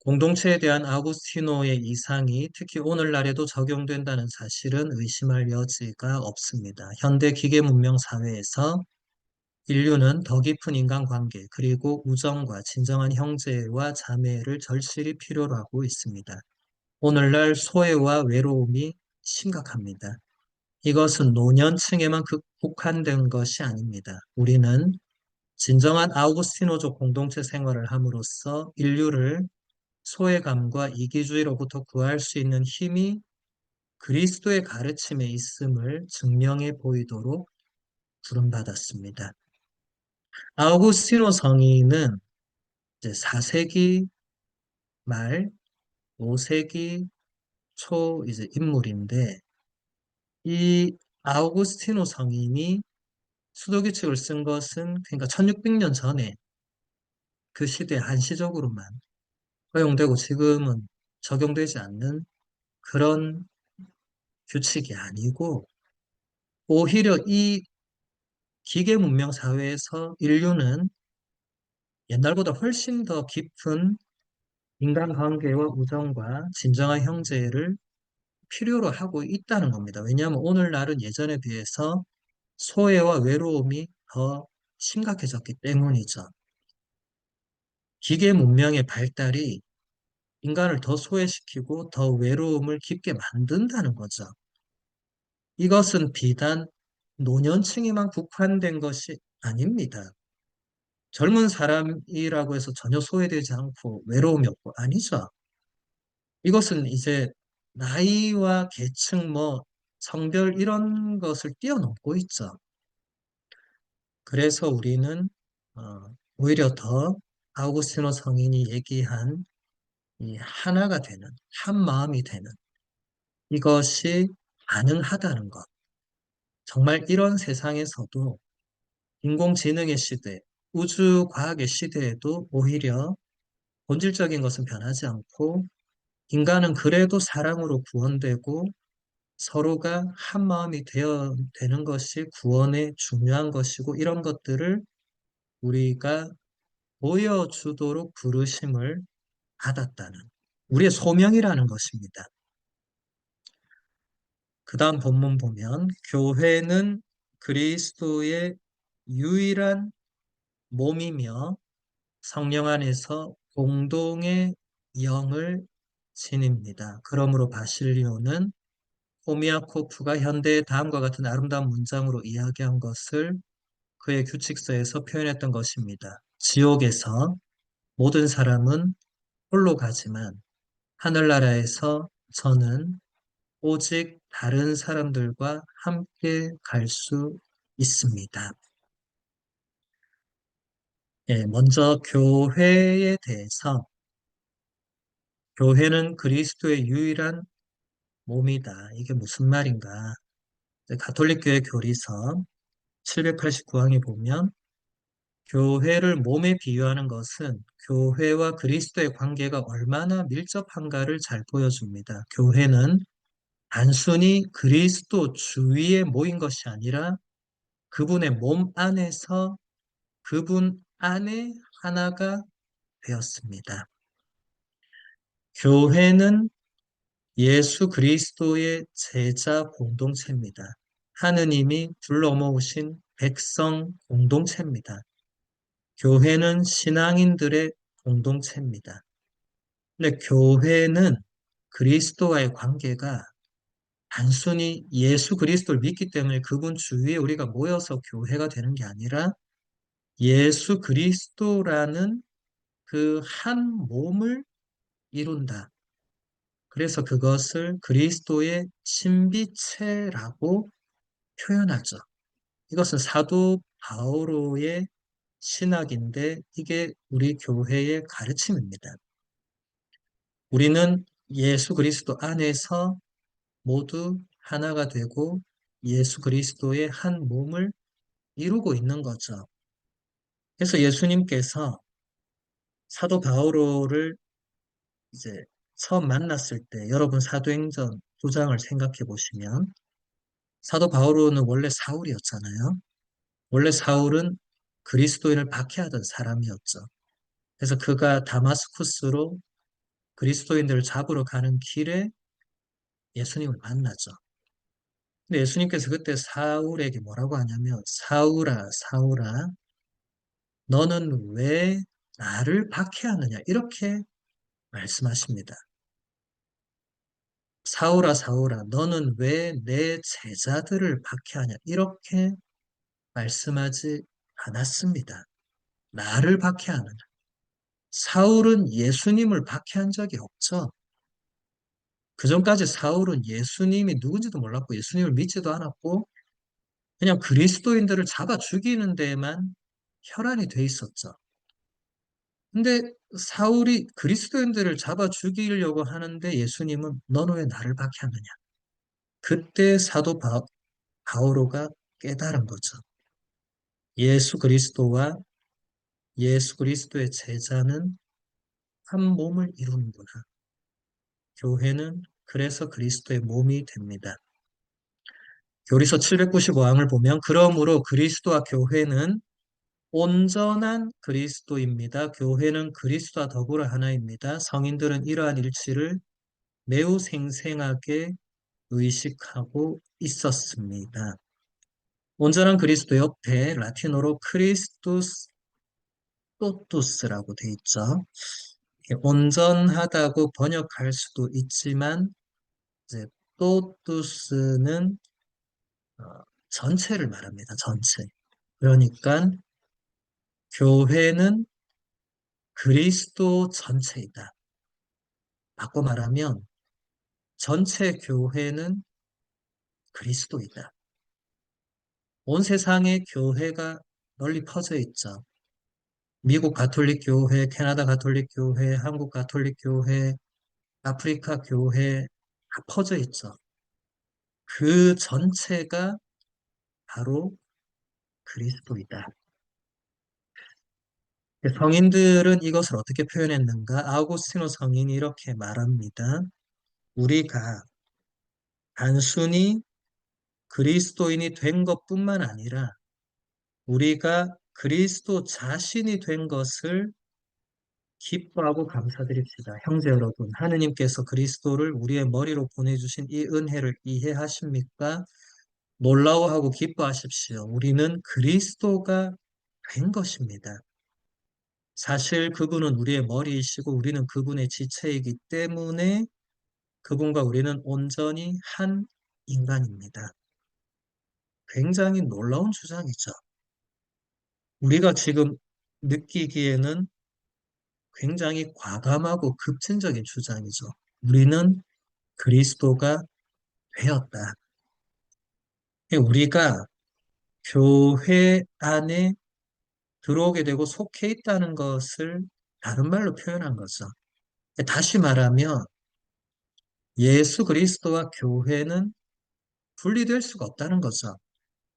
공동체에 대한 아우구스티노의 이상이 특히 오늘날에도 적용된다는 사실은 의심할 여지가 없습니다. 현대 기계 문명 사회에서 인류는 더 깊은 인간관계 그리고 우정과 진정한 형제와 자매를 절실히 필요로 하고 있습니다. 오늘날 소외와 외로움이 심각합니다. 이것은 노년층에만 국한된 것이 아닙니다. 우리는 진정한 아우구스티노족 공동체 생활을 함으로써 인류를 소외감과 이기주의로부터 구할 수 있는 힘이 그리스도의 가르침에 있음을 증명해 보이도록 부름받았습니다. 아우구스티노 성인은 이제 4세기 말, 5세기 초 이제 인물인데, 이 아우구스티노 성인이 수도규칙을 쓴 것은 그러니까 1600년 전에 그 시대 한시적으로만 허용되고 지금은 적용되지 않는 그런 규칙이 아니고, 오히려 이 기계 문명 사회에서 인류는 옛날보다 훨씬 더 깊은 인간관계와 우정과 진정한 형제를 필요로 하고 있다는 겁니다. 왜냐하면 오늘날은 예전에 비해서 소외와 외로움이 더 심각해졌기 때문이죠. 기계 문명의 발달이 인간을 더 소외시키고 더 외로움을 깊게 만든다는 거죠. 이것은 비단 노년층에만 국한된 것이 아닙니다. 젊은 사람이라고 해서 전혀 소외되지 않고 외로움이 없고 아니죠. 이것은 이제 나이와 계층, 성별 이런 것을 뛰어넘고 있죠. 그래서 우리는 오히려 더 아우구스티노 성인이 얘기한 이 하나가 되는, 한 마음이 되는 이것이 가능하다는 것. 정말 이런 세상에서도 인공지능의 시대, 우주과학의 시대에도 오히려 본질적인 것은 변하지 않고 인간은 그래도 사랑으로 구원되고 서로가 한 마음이 되어 되는 것이 구원에 중요한 것이고 이런 것들을 우리가 보여주도록 부르심을 받았다는 우리의 소명이라는 것입니다. 그 다음 본문 보면 교회는 그리스도의 유일한 몸이며 성령 안에서 공동의 영을 지닙니다. 그러므로 바실리오는 호미아코프가 현대의 다음과 같은 아름다운 문장으로 이야기한 것을 그의 규칙서에서 표현했던 것입니다. 지옥에서 모든 사람은 홀로 가지만 하늘나라에서 저는 오직 다른 사람들과 함께 갈 수 있습니다. 예, 먼저 교회에 대해서 교회는 그리스도의 유일한 몸이다. 이게 무슨 말인가? 가톨릭교회 교리서 789항에 보면 교회를 몸에 비유하는 것은 교회와 그리스도의 관계가 얼마나 밀접한가를 잘 보여줍니다. 교회는 단순히 그리스도 주위에 모인 것이 아니라 그분의 몸 안에서 그분 안에 하나가 되었습니다. 교회는 예수 그리스도의 제자 공동체입니다. 하느님이 불러 모으신 백성 공동체입니다. 교회는 신앙인들의 공동체입니다. 근데 교회는 그리스도와의 관계가 단순히 예수 그리스도를 믿기 때문에 그분 주위에 우리가 모여서 교회가 되는 게 아니라 예수 그리스도라는 그 한 몸을 이룬다. 그래서 그것을 그리스도의 신비체라고 표현하죠. 이것은 사도 바오로의 신학인데 이게 우리 교회의 가르침입니다. 우리는 예수 그리스도 안에서 모두 하나가 되고 예수 그리스도의 한 몸을 이루고 있는 거죠. 그래서 예수님께서 사도 바오로를 이제 처음 만났을 때 여러분 사도행전 9장을 생각해 보시면 사도 바오로는 원래 사울이었잖아요. 원래 사울은 그리스도인을 박해하던 사람이었죠. 그래서 그가 다마스쿠스로 그리스도인들을 잡으러 가는 길에 예수님을 만나죠. 근데 예수님께서 그때 사울에게 뭐라고 하냐면 사울아, 사울아, 너는 왜 나를 박해하느냐? 이렇게 말씀하십니다. 사울아, 사울아, 너는 왜 내 제자들을 박해하냐? 이렇게 말씀하지 않았습니다. 나를 박해하느냐? 사울은 예수님을 박해한 적이 없죠. 그 전까지 사울은 예수님이 누군지도 몰랐고 예수님을 믿지도 않았고 그냥 그리스도인들을 잡아 죽이는 데에만 혈안이 돼 있었죠. 근데 사울이 그리스도인들을 잡아 죽이려고 하는데 예수님은 너는 왜 나를 박해하느냐? 그때 바오로가 깨달은 거죠. 예수 그리스도와 예수 그리스도의 제자는 한 몸을 이루는구나. 교회는 그래서 그리스도의 몸이 됩니다. 교리서 795항을 보면 그러므로 그리스도와 교회는 온전한 그리스도입니다. 교회는 그리스도와 더불어 하나입니다. 성인들은 이러한 일치를 매우 생생하게 의식하고 있었습니다. 온전한 그리스도 옆에 라틴어로 크리스투스 토투스라고 돼 있죠. 온전하다고 번역할 수도 있지만 이제 토투스는 전체를 말합니다. 전체. 그러니까 교회는 그리스도 전체이다. 바꿔 말하면 전체 교회는 그리스도이다. 온 세상에 교회가 널리 퍼져 있죠. 미국 가톨릭 교회, 캐나다 가톨릭 교회, 한국 가톨릭 교회, 아프리카 교회 다 퍼져 있죠. 그 전체가 바로 그리스도이다. 성인들은 이것을 어떻게 표현했는가? 아우구스티노 성인이 이렇게 말합니다. 우리가 단순히 그리스도인이 된 것뿐만 아니라 우리가 그리스도 자신이 된 것을 기뻐하고 감사드립시다. 형제 여러분, 하느님께서 그리스도를 우리의 머리로 보내주신 이 은혜를 이해하십니까? 놀라워하고 기뻐하십시오. 우리는 그리스도가 된 것입니다. 사실 그분은 우리의 머리이시고 우리는 그분의 지체이기 때문에 그분과 우리는 온전히 한 인간입니다. 굉장히 놀라운 주장이죠. 우리가 지금 느끼기에는 굉장히 과감하고 급진적인 주장이죠. 우리는 그리스도가 되었다. 우리가 교회 안에 들어오게 되고 속해 있다는 것을 다른 말로 표현한 거죠. 다시 말하면 예수 그리스도와 교회는 분리될 수가 없다는 거죠.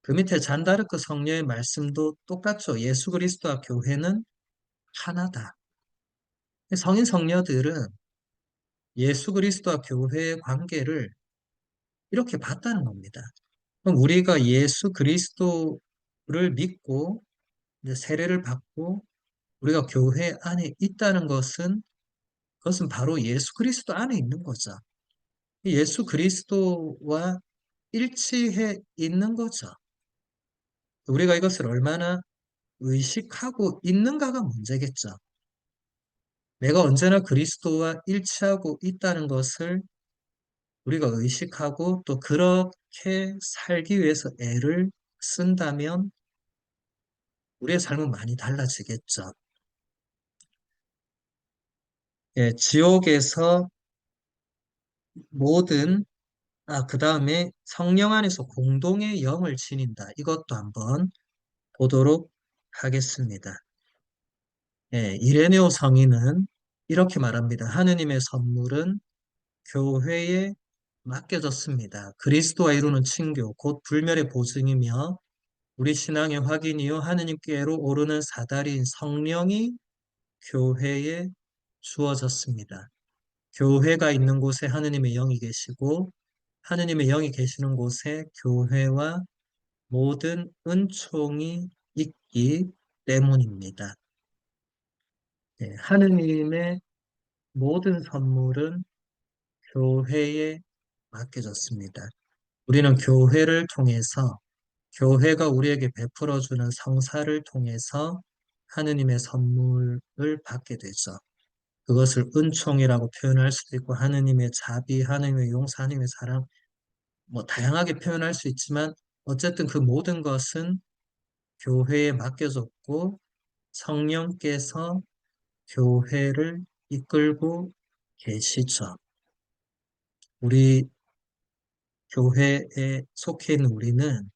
그 밑에 잔다르크 성녀의 말씀도 똑같죠. 예수 그리스도와 교회는 하나다. 성인 성녀들은 예수 그리스도와 교회의 관계를 이렇게 봤다는 겁니다. 그럼 우리가 예수 그리스도를 믿고 이제 세례를 받고 우리가 교회 안에 있다는 것은 그것은 바로 예수 그리스도 안에 있는 거죠. 예수 그리스도와 일치해 있는 거죠. 우리가 이것을 얼마나 의식하고 있는가가 문제겠죠. 내가 언제나 그리스도와 일치하고 있다는 것을 우리가 의식하고 또 그렇게 살기 위해서 애를 쓴다면 우리의 삶은 많이 달라지겠죠. 예, 지옥에서 모든, 그 다음에 성령 안에서 공동의 영을 지닌다. 이것도 한번 보도록 하겠습니다. 예, 이레네오 성인은 이렇게 말합니다. 하느님의 선물은 교회에 맡겨졌습니다. 그리스도와 이루는 친교, 곧 불멸의 보증이며 우리 신앙의 확인이요 하느님께로 오르는 사다리인 성령이 교회에 주어졌습니다. 교회가 있는 곳에 하느님의 영이 계시고 하느님의 영이 계시는 곳에 교회와 모든 은총이 있기 때문입니다. 네, 하느님의 모든 선물은 교회에 맡겨졌습니다. 우리는 교회를 통해서 교회가 우리에게 베풀어주는 성사를 통해서 하느님의 선물을 받게 되죠. 그것을 은총이라고 표현할 수도 있고 하느님의 자비, 하느님의 용서, 하느님의 사랑 뭐 다양하게 표현할 수 있지만 어쨌든 그 모든 것은 교회에 맡겨졌고 성령께서 교회를 이끌고 계시죠. 우리 교회에 속해 있는 우리는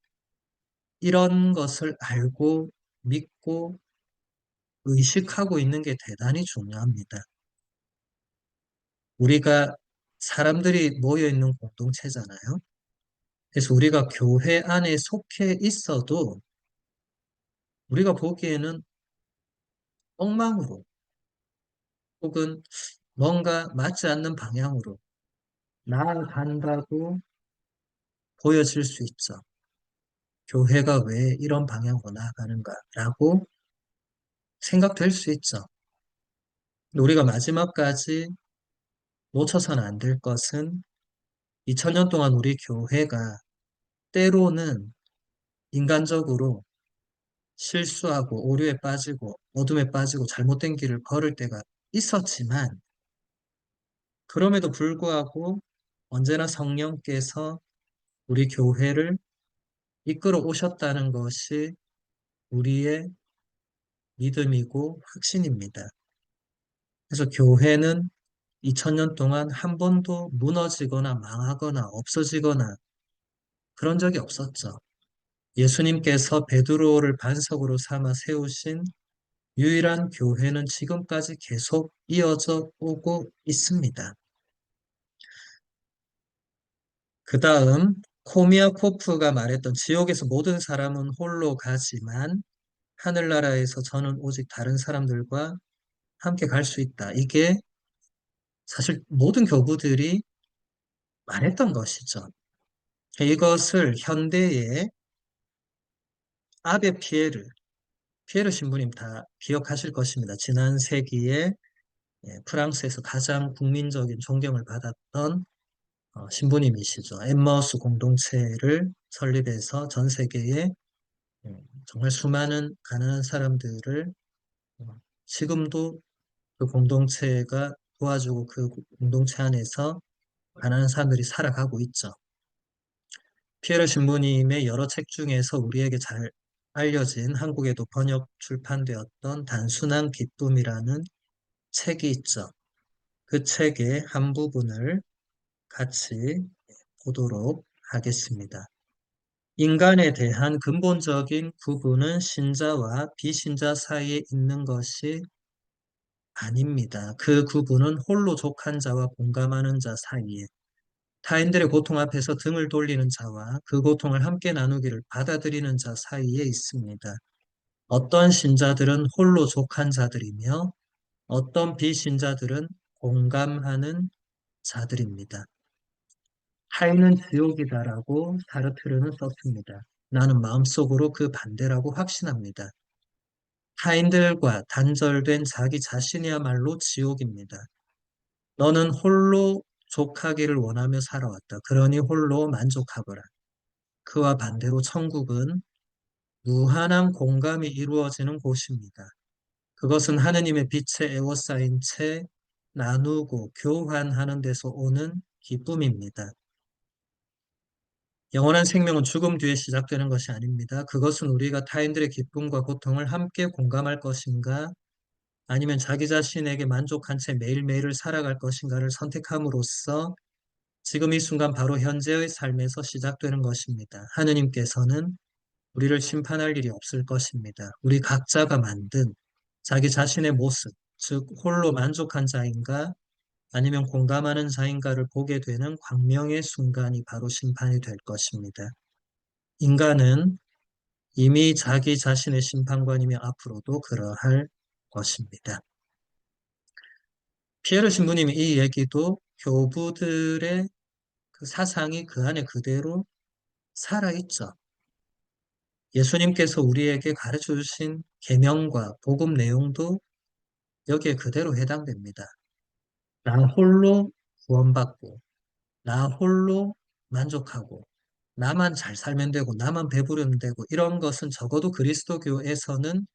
이런 것을 알고 믿고 의식하고 있는 게 대단히 중요합니다. 우리가 사람들이 모여 있는 공동체잖아요. 그래서 우리가 교회 안에 속해 있어도 우리가 보기에는 엉망으로 혹은 뭔가 맞지 않는 방향으로 나아간다고 보여질 수 있죠. 교회가 왜 이런 방향으로 나아가는가라고 생각될 수 있죠. 우리가 마지막까지 놓쳐서는 안 될 것은 2000년 동안 우리 교회가 때로는 인간적으로 실수하고 오류에 빠지고 어둠에 빠지고 잘못된 길을 걸을 때가 있었지만 그럼에도 불구하고 언제나 성령께서 우리 교회를 이끌어 오셨다는 것이 우리의 믿음이고 확신입니다. 그래서 교회는 2000년 동안 한 번도 무너지거나 망하거나 없어지거나 그런 적이 없었죠. 예수님께서 베드로를 반석으로 삼아 세우신 유일한 교회는 지금까지 계속 이어져 오고 있습니다. 그 다음 코미아코프가 말했던 지옥에서 모든 사람은 홀로 가지만 하늘나라에서 저는 오직 다른 사람들과 함께 갈 수 있다. 이게 사실 모든 교부들이 말했던 것이죠. 이것을 현대의 아베 피에르 신부님 다 기억하실 것입니다. 지난 세기에 프랑스에서 가장 국민적인 존경을 받았던 신부님이시죠. 엠마우스 공동체를 설립해서 전 세계에 정말 수많은 가난한 사람들을 어, 지금도 그 공동체가 도와주고 그 공동체 안에서 가난한 사람들이 살아가고 있죠. 피에르 신부님의 여러 책 중에서 우리에게 잘 알려진 한국에도 번역 출판되었던 단순한 기쁨이라는 책이 있죠. 그 책의 한 부분을 같이 보도록 하겠습니다. 인간에 대한 근본적인 구분은 신자와 비신자 사이에 있는 것이 아닙니다. 그 구분은 홀로 족한 자와 공감하는 자 사이에 타인들의 고통 앞에서 등을 돌리는 자와 그 고통을 함께 나누기를 받아들이는 자 사이에 있습니다. 어떤 신자들은 홀로 족한 자들이며 어떤 비신자들은 공감하는 자들입니다. 타인은 지옥이다라고 사르트르는 썼습니다. 나는 마음속으로 그 반대라고 확신합니다. 타인들과 단절된 자기 자신이야말로 지옥입니다. 너는 홀로 족하기를 원하며 살아왔다. 그러니 홀로 만족하거라. 그와 반대로 천국은 무한한 공감이 이루어지는 곳입니다. 그것은 하느님의 빛에 에워싸인 채 나누고 교환하는 데서 오는 기쁨입니다. 영원한 생명은 죽음 뒤에 시작되는 것이 아닙니다. 그것은 우리가 타인들의 기쁨과 고통을 함께 공감할 것인가, 아니면 자기 자신에게 만족한 채 매일매일을 살아갈 것인가를 선택함으로써 지금 이 순간 바로 현재의 삶에서 시작되는 것입니다. 하느님께서는 우리를 심판할 일이 없을 것입니다. 우리 각자가 만든 자기 자신의 모습, 즉 홀로 만족한 자인가 아니면 공감하는 자인가를 보게 되는 광명의 순간이 바로 심판이 될 것입니다. 인간은 이미 자기 자신의 심판관이며 앞으로도 그러할 것입니다. 피에르 신부님이 이 얘기도 교부들의 그 사상이 그 안에 그대로 살아있죠. 예수님께서 우리에게 가르쳐 주신 계명과 복음 내용도 여기에 그대로 해당됩니다. 나 홀로 구원받고, 나 홀로 만족하고, 나만 잘 살면 되고, 나만 배부르면 되고, 이런 것은 적어도 그리스도교에서는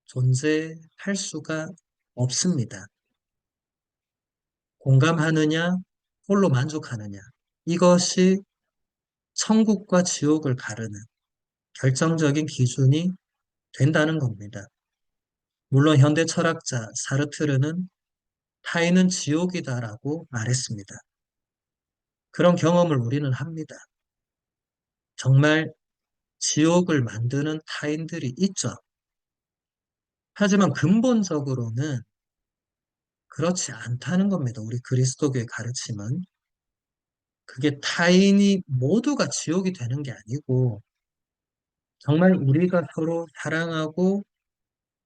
존재할 수가 없습니다. 공감하느냐, 홀로 만족하느냐. 이것이 천국과 지옥을 가르는 결정적인 기준이 된다는 겁니다. 물론 현대 철학자 사르트르는 타인은 지옥이다라고 말했습니다. 그런 경험을 우리는 합니다. 정말 지옥을 만드는 타인들이 있죠. 하지만 근본적으로는 그렇지 않다는 겁니다. 우리 그리스도교의 가르침은. 그게 타인이 모두가 지옥이 되는 게 아니고 정말 우리가 서로 사랑하고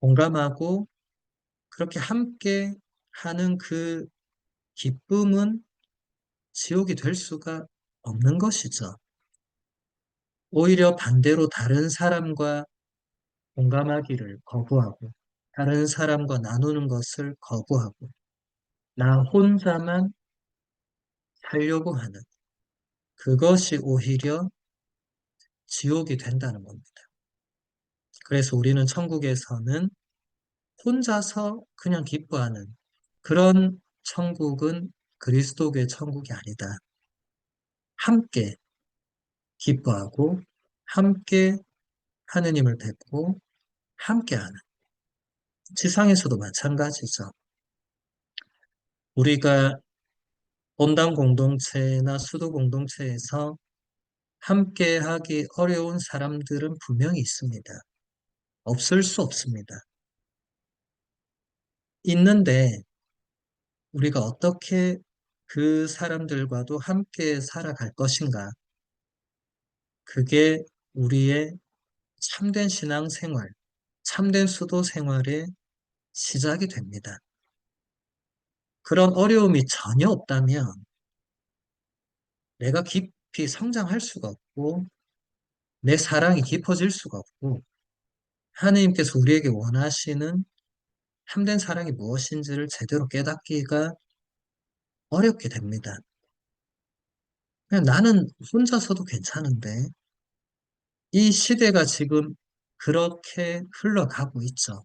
공감하고 그렇게 함께 하는 그 기쁨은 지옥이 될 수가 없는 것이죠. 오히려 반대로 다른 사람과 공감하기를 거부하고 다른 사람과 나누는 것을 거부하고 나 혼자만 살려고 하는 그것이 오히려 지옥이 된다는 겁니다. 그래서 우리는 천국에서는 혼자서 그냥 기뻐하는 그런 천국은 그리스도교의 천국이 아니다. 함께 기뻐하고 함께 하느님을 뵙고 함께하는 지상에서도 마찬가지죠. 우리가 본당 공동체나 수도 공동체에서 함께하기 어려운 사람들은 분명히 있습니다. 없을 수 없습니다. 있는데 우리가 어떻게 그 사람들과도 함께 살아갈 것인가? 그게 우리의 참된 신앙 생활, 참된 수도 생활의 시작이 됩니다. 그런 어려움이 전혀 없다면 내가 깊이 성장할 수가 없고, 내 사랑이 깊어질 수가 없고, 하느님께서 우리에게 원하시는 참된 사랑이 무엇인지를 제대로 깨닫기가 어렵게 됩니다. 그냥 나는 혼자서도 괜찮은데, 이 시대가 지금 그렇게 흘러가고 있죠.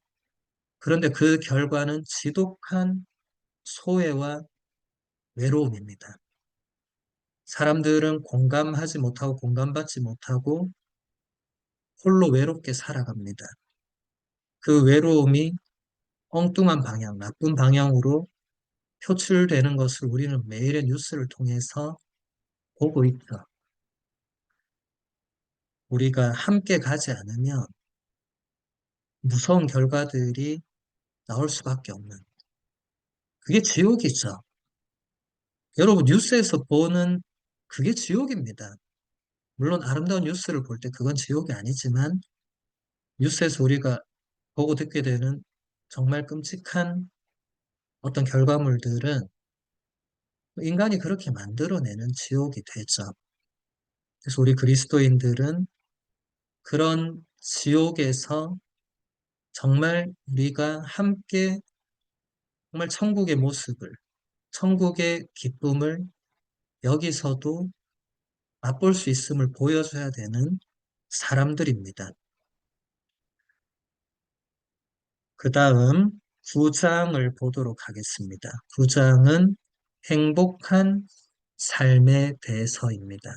그런데 그 결과는 지독한 소외와 외로움입니다. 사람들은 공감하지 못하고 공감받지 못하고 홀로 외롭게 살아갑니다. 그 외로움이 엉뚱한 방향, 나쁜 방향으로 표출되는 것을 우리는 매일의 뉴스를 통해서 보고 있죠. 우리가 함께 가지 않으면 무서운 결과들이 나올 수밖에 없는. 그게 지옥이죠. 여러분, 뉴스에서 보는 그게 지옥입니다. 물론 아름다운 뉴스를 볼 때 그건 지옥이 아니지만 뉴스에서 우리가 보고 듣게 되는 정말 끔찍한 어떤 결과물들은 인간이 그렇게 만들어내는 지옥이 되죠. 그래서 우리 그리스도인들은 그런 지옥에서 정말 우리가 함께 정말 천국의 모습을, 천국의 기쁨을 여기서도 맛볼 수 있음을 보여줘야 되는 사람들입니다. 그 다음 9장을 보도록 하겠습니다. 9장은 행복한 삶에 대해서입니다.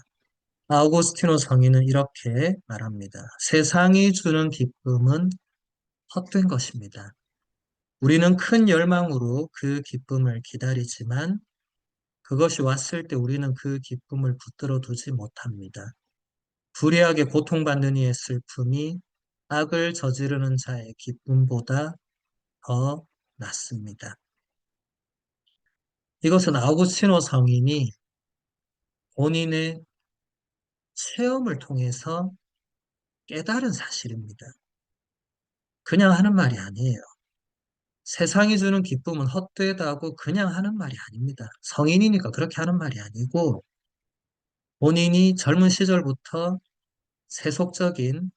아우구스티노 성인은 이렇게 말합니다. 세상이 주는 기쁨은 헛된 것입니다. 우리는 큰 열망으로 그 기쁨을 기다리지만 그것이 왔을 때 우리는 그 기쁨을 붙들어 두지 못합니다. 불의하게 고통받는 이의 슬픔이 악을 저지르는 자의 기쁨보다 더 낫습니다. 이것은 아우구스티노 성인이 본인의 체험을 통해서 깨달은 사실입니다. 그냥 하는 말이 아니에요. 세상이 주는 기쁨은 헛되다고 그냥 하는 말이 아닙니다. 성인이니까 그렇게 하는 말이 아니고 본인이 젊은 시절부터 세속적인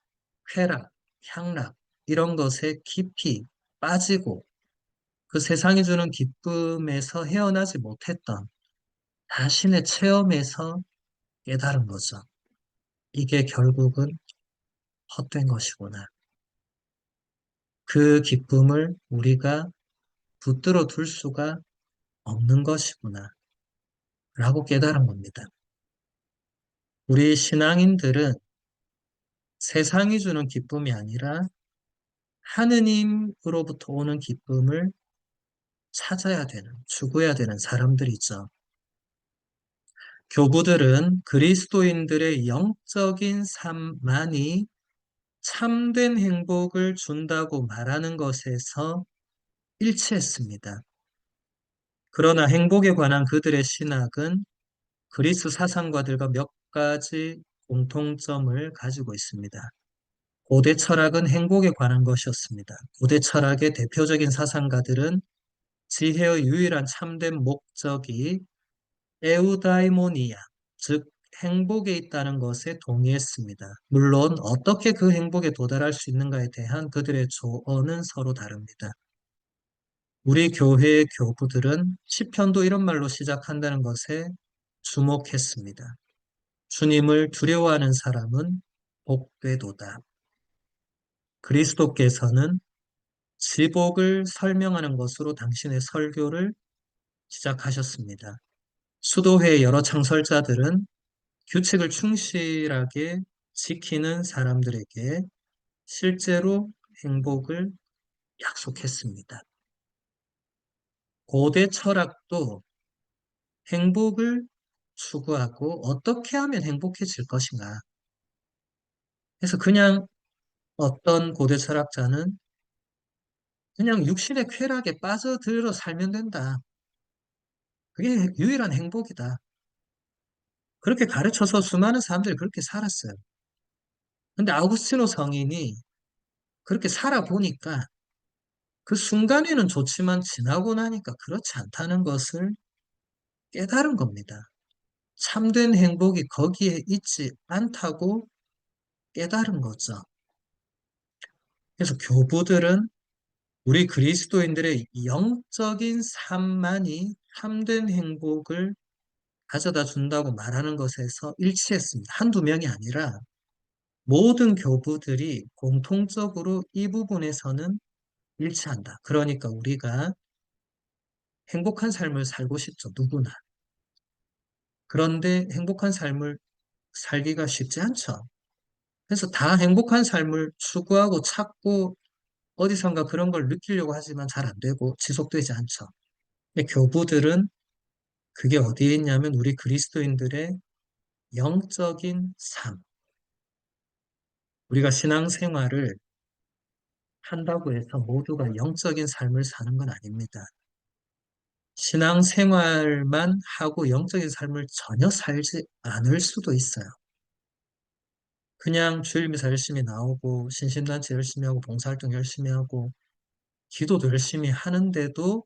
쾌락, 향락 이런 것에 깊이 빠지고 그 세상이 주는 기쁨에서 헤어나지 못했던 자신의 체험에서 깨달은 거죠. 이게 결국은 헛된 것이구나. 그 기쁨을 우리가 붙들어 둘 수가 없는 것이구나. 라고 깨달은 겁니다. 우리 신앙인들은 세상이 주는 기쁨이 아니라 하느님으로부터 오는 기쁨을 찾아야 되는, 추구해야 되는 사람들이죠. 교부들은 그리스도인들의 영적인 삶만이 참된 행복을 준다고 말하는 것에서 일치했습니다. 그러나 행복에 관한 그들의 신학은 그리스 사상가들과 몇 가지 공통점을 가지고 있습니다. 고대 철학은 행복에 관한 것이었습니다. 고대 철학의 대표적인 사상가들은 지혜의 유일한 참된 목적이 에우다이모니아, 즉 행복에 있다는 것에 동의했습니다. 물론 어떻게 그 행복에 도달할 수 있는가에 대한 그들의 조언은 서로 다릅니다. 우리 교회의 교부들은 시편도 이런 말로 시작한다는 것에 주목했습니다. 주님을 두려워하는 사람은 복되도다. 그리스도께서는 지복을 설명하는 것으로 당신의 설교를 시작하셨습니다. 수도회의 여러 창설자들은 규칙을 충실하게 지키는 사람들에게 실제로 행복을 약속했습니다. 고대 철학도 행복을 추구하고 어떻게 하면 행복해질 것인가. 그래서 그냥 어떤 고대 철학자는 그냥 육신의 쾌락에 빠져들어 살면 된다. 그게 유일한 행복이다. 그렇게 가르쳐서 수많은 사람들이 그렇게 살았어요. 근데 아우구스티노 성인이 그렇게 살아보니까 그 순간에는 좋지만 지나고 나니까 그렇지 않다는 것을 깨달은 겁니다. 참된 행복이 거기에 있지 않다고 깨달은 거죠. 그래서 교부들은 우리 그리스도인들의 영적인 삶만이 참된 행복을 가져다 준다고 말하는 것에서 일치했습니다. 한두 명이 아니라 모든 교부들이 공통적으로 이 부분에서는 일치한다. 그러니까 우리가 행복한 삶을 살고 싶죠, 누구나. 그런데 행복한 삶을 살기가 쉽지 않죠. 그래서 다 행복한 삶을 추구하고 찾고 어디선가 그런 걸 느끼려고 하지만 잘 안 되고 지속되지 않죠. 근데 교부들은 그게 어디에 있냐면 우리 그리스도인들의 영적인 삶. 우리가 신앙생활을 한다고 해서 모두가 영적인 삶을 사는 건 아닙니다. 신앙생활만 하고 영적인 삶을 전혀 살지 않을 수도 있어요. 그냥 주일미사 열심히 나오고 신심단체 열심히 하고 봉사활동 열심히 하고 기도도 열심히 하는데도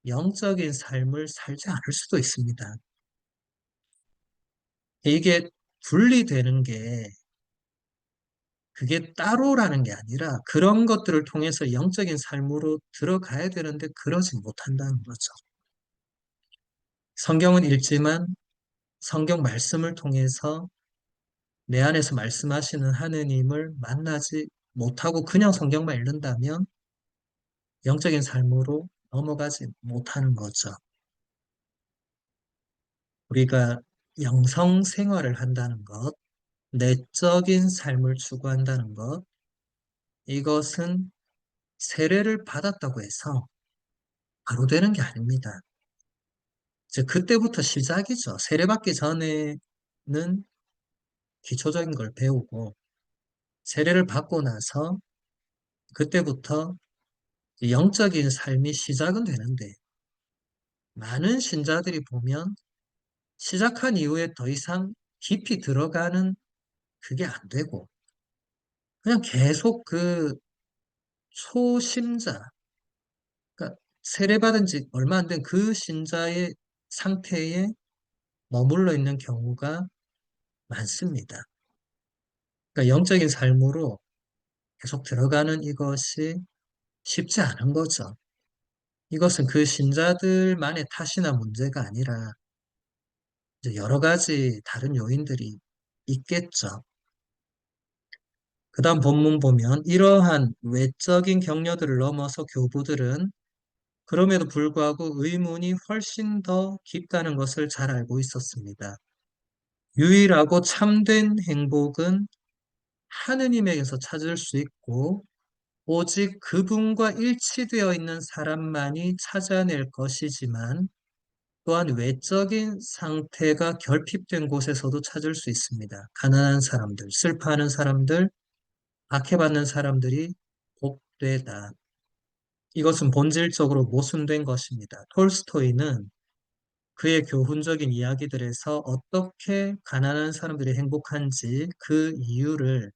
영적인 삶을 살지 않을 수도 있습니다. 이게 분리되는 게 그게 따로라는 게 아니라 그런 것들을 통해서 영적인 삶으로 들어가야 되는데 그러지 못한다는 거죠. 성경은 읽지만 성경 말씀을 통해서 내 안에서 말씀하시는 하느님을 만나지 못하고 그냥 성경만 읽는다면 영적인 삶으로 넘어가지 못하는 거죠. 우리가 영성 생활을 한다는 것, 내적인 삶을 추구한다는 것, 이것은 세례를 받았다고 해서 바로 되는 게 아닙니다. 이제 그때부터 시작이죠. 세례받기 전에는 기초적인 걸 배우고, 세례를 받고 나서 그때부터 영적인 삶이 시작은 되는데, 많은 신자들이 보면 시작한 이후에 더 이상 깊이 들어가는 그게 안 되고, 그냥 계속 그 초심자, 그러니까 세례받은 지 얼마 안 된 그 신자의 상태에 머물러 있는 경우가 많습니다. 그러니까 영적인 삶으로 계속 들어가는 이것이 쉽지 않은 거죠. 이것은 그 신자들만의 탓이나 문제가 아니라 이제 여러 가지 다른 요인들이 있겠죠. 그 다음 본문 보면 이러한 외적인 격려들을 넘어서 교부들은 그럼에도 불구하고 의문이 훨씬 더 깊다는 것을 잘 알고 있었습니다. 유일하고 참된 행복은 하느님에게서 찾을 수 있고 오직 그분과 일치되어 있는 사람만이 찾아낼 것이지만 또한 외적인 상태가 결핍된 곳에서도 찾을 수 있습니다. 가난한 사람들, 슬퍼하는 사람들, 박해받는 사람들이 복되다. 이것은 본질적으로 모순된 것입니다. 톨스토이는 그의 교훈적인 이야기들에서 어떻게 가난한 사람들이 행복한지 그 이유를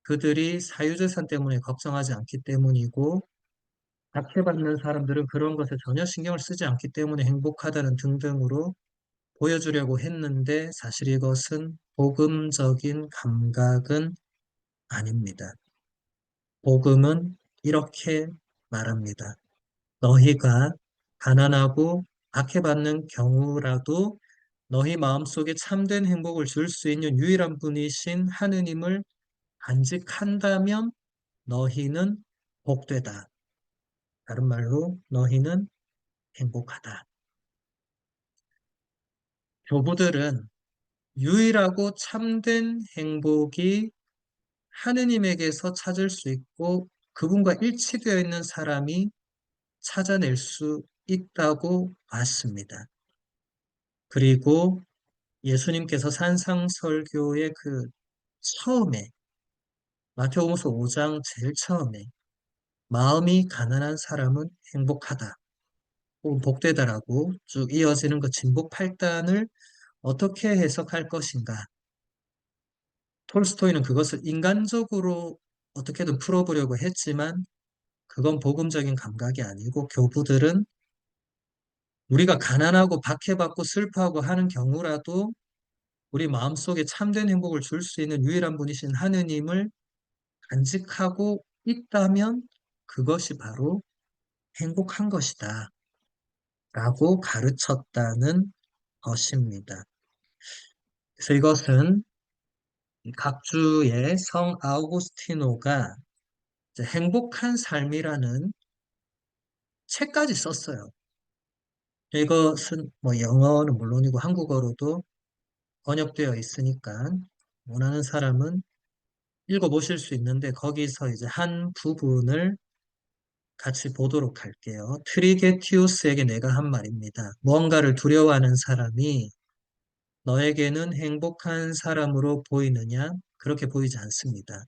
그들이 사유재산 때문에 걱정하지 않기 때문이고 박해받는 사람들은 그런 것에 전혀 신경을 쓰지 않기 때문에 행복하다는 등등으로 보여주려고 했는데 사실 이것은 복음적인 감각은 아닙니다. 복음은 이렇게 말합니다. 너희가 가난하고 박해받는 경우라도 너희 마음속에 참된 행복을 줄 수 있는 유일한 분이신 하느님을 간직한다면 너희는 복되다. 다른 말로 너희는 행복하다. 교부들은 유일하고 참된 행복이 하느님에게서 찾을 수 있고 그분과 일치되어 있는 사람이 찾아낼 수 있다고 봤습니다. 그리고 예수님께서 산상설교의 그 처음에 마태복음서 5장 제일 처음에 마음이 가난한 사람은 행복하다. 혹은 복되다라고 쭉 이어지는 그 진복 8단을 어떻게 해석할 것인가? 톨스토이는 그것을 인간적으로 어떻게든 풀어보려고 했지만 그건 복음적인 감각이 아니고 교부들은 우리가 가난하고 박해받고 슬퍼하고 하는 경우라도 우리 마음속에 참된 행복을 줄 수 있는 유일한 분이신 하느님을 간직하고 있다면 그것이 바로 행복한 것이다. 라고 가르쳤다는 것입니다. 그래서 이것은 각주의 성 아우구스티노가 이제 행복한 삶이라는 책까지 썼어요. 이것은 뭐 영어는 물론이고 한국어로도 번역되어 있으니까 원하는 사람은 읽어보실 수 있는데 거기서 이제 한 부분을 같이 보도록 할게요. 트리게티우스에게 내가 한 말입니다. 무언가를 두려워하는 사람이 너에게는 행복한 사람으로 보이느냐? 그렇게 보이지 않습니다.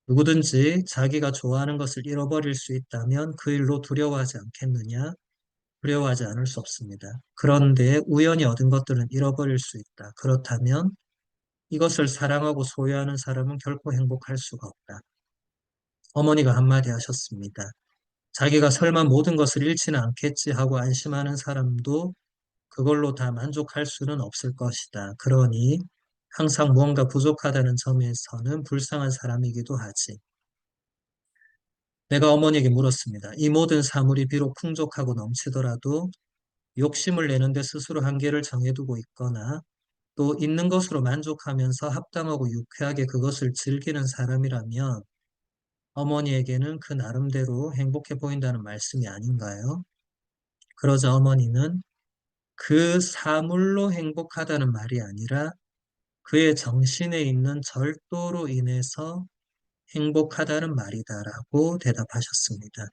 누구든지 자기가 좋아하는 것을 잃어버릴 수 있다면 그 일로 두려워하지 않겠느냐? 두려워하지 않을 수 없습니다. 그런데 우연히 얻은 것들은 잃어버릴 수 있다. 그렇다면 이것을 사랑하고 소유하는 사람은 결코 행복할 수가 없다. 어머니가 한마디 하셨습니다. 자기가 설마 모든 것을 잃지는 않겠지 하고 안심하는 사람도 그걸로 다 만족할 수는 없을 것이다. 그러니 항상 무언가 부족하다는 점에서는 불쌍한 사람이기도 하지. 내가 어머니에게 물었습니다. 이 모든 사물이 비록 풍족하고 넘치더라도 욕심을 내는데 스스로 한계를 정해두고 있거나 또 있는 것으로 만족하면서 합당하고 유쾌하게 그것을 즐기는 사람이라면 어머니에게는 그 나름대로 행복해 보인다는 말씀이 아닌가요? 그러자 어머니는 그 사물로 행복하다는 말이 아니라 그의 정신에 있는 절도로 인해서 행복하다는 말이다라고 대답하셨습니다.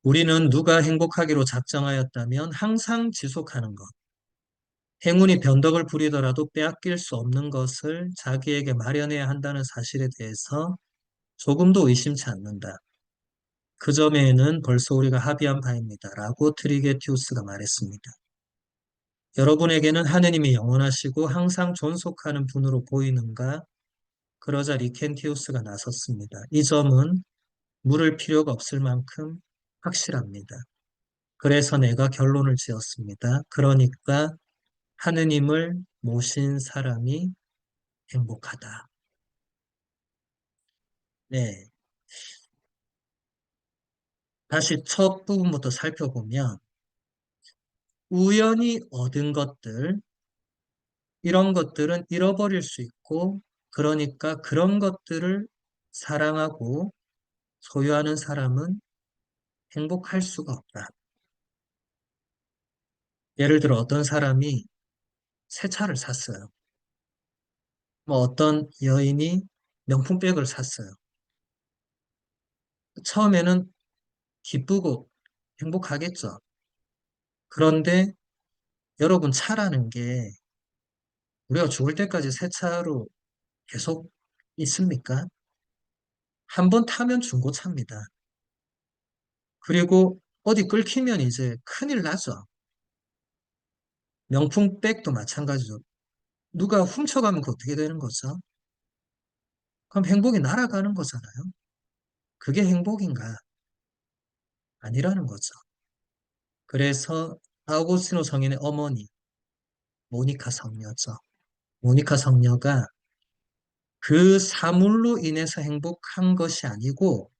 우리는 누가 행복하기로 작정하였다면 항상 지속하는 것, 행운이 변덕을 부리더라도 빼앗길 수 없는 것을 자기에게 마련해야 한다는 사실에 대해서 조금도 의심치 않는다. 그 점에는 벌써 우리가 합의한 바입니다. 라고 트리게티우스가 말했습니다. 여러분에게는 하느님이 영원하시고 항상 존속하는 분으로 보이는가? 그러자 리켄티우스가 나섰습니다. 이 점은 물을 필요가 없을 만큼 확실합니다. 그래서 내가 결론을 지었습니다. 그러니까 하느님을 모신 사람이 행복하다. 네. 다시 첫 부분부터 살펴보면 우연히 얻은 것들, 이런 것들은 잃어버릴 수 있고 그러니까 그런 것들을 사랑하고 소유하는 사람은 행복할 수가 없다. 예를 들어 어떤 사람이 새 차를 샀어요. 뭐 어떤 여인이 명품백을 샀어요. 처음에는 기쁘고 행복하겠죠. 그런데 여러분 차라는 게 우리가 죽을 때까지 새 차로 계속 있습니까? 한 번 타면 중고차입니다. 그리고 어디 끌키면 이제 큰일 나죠. 명품백도 마찬가지죠. 누가 훔쳐가면 그 어떻게 되는 거죠? 그럼 행복이 날아가는 거잖아요. 그게 행복인가? 아니라는 거죠. 그래서 아우구스티노 성인의 어머니, 모니카 성녀죠. 모니카 성녀가 그 사물로 인해서 행복한 것이 아니고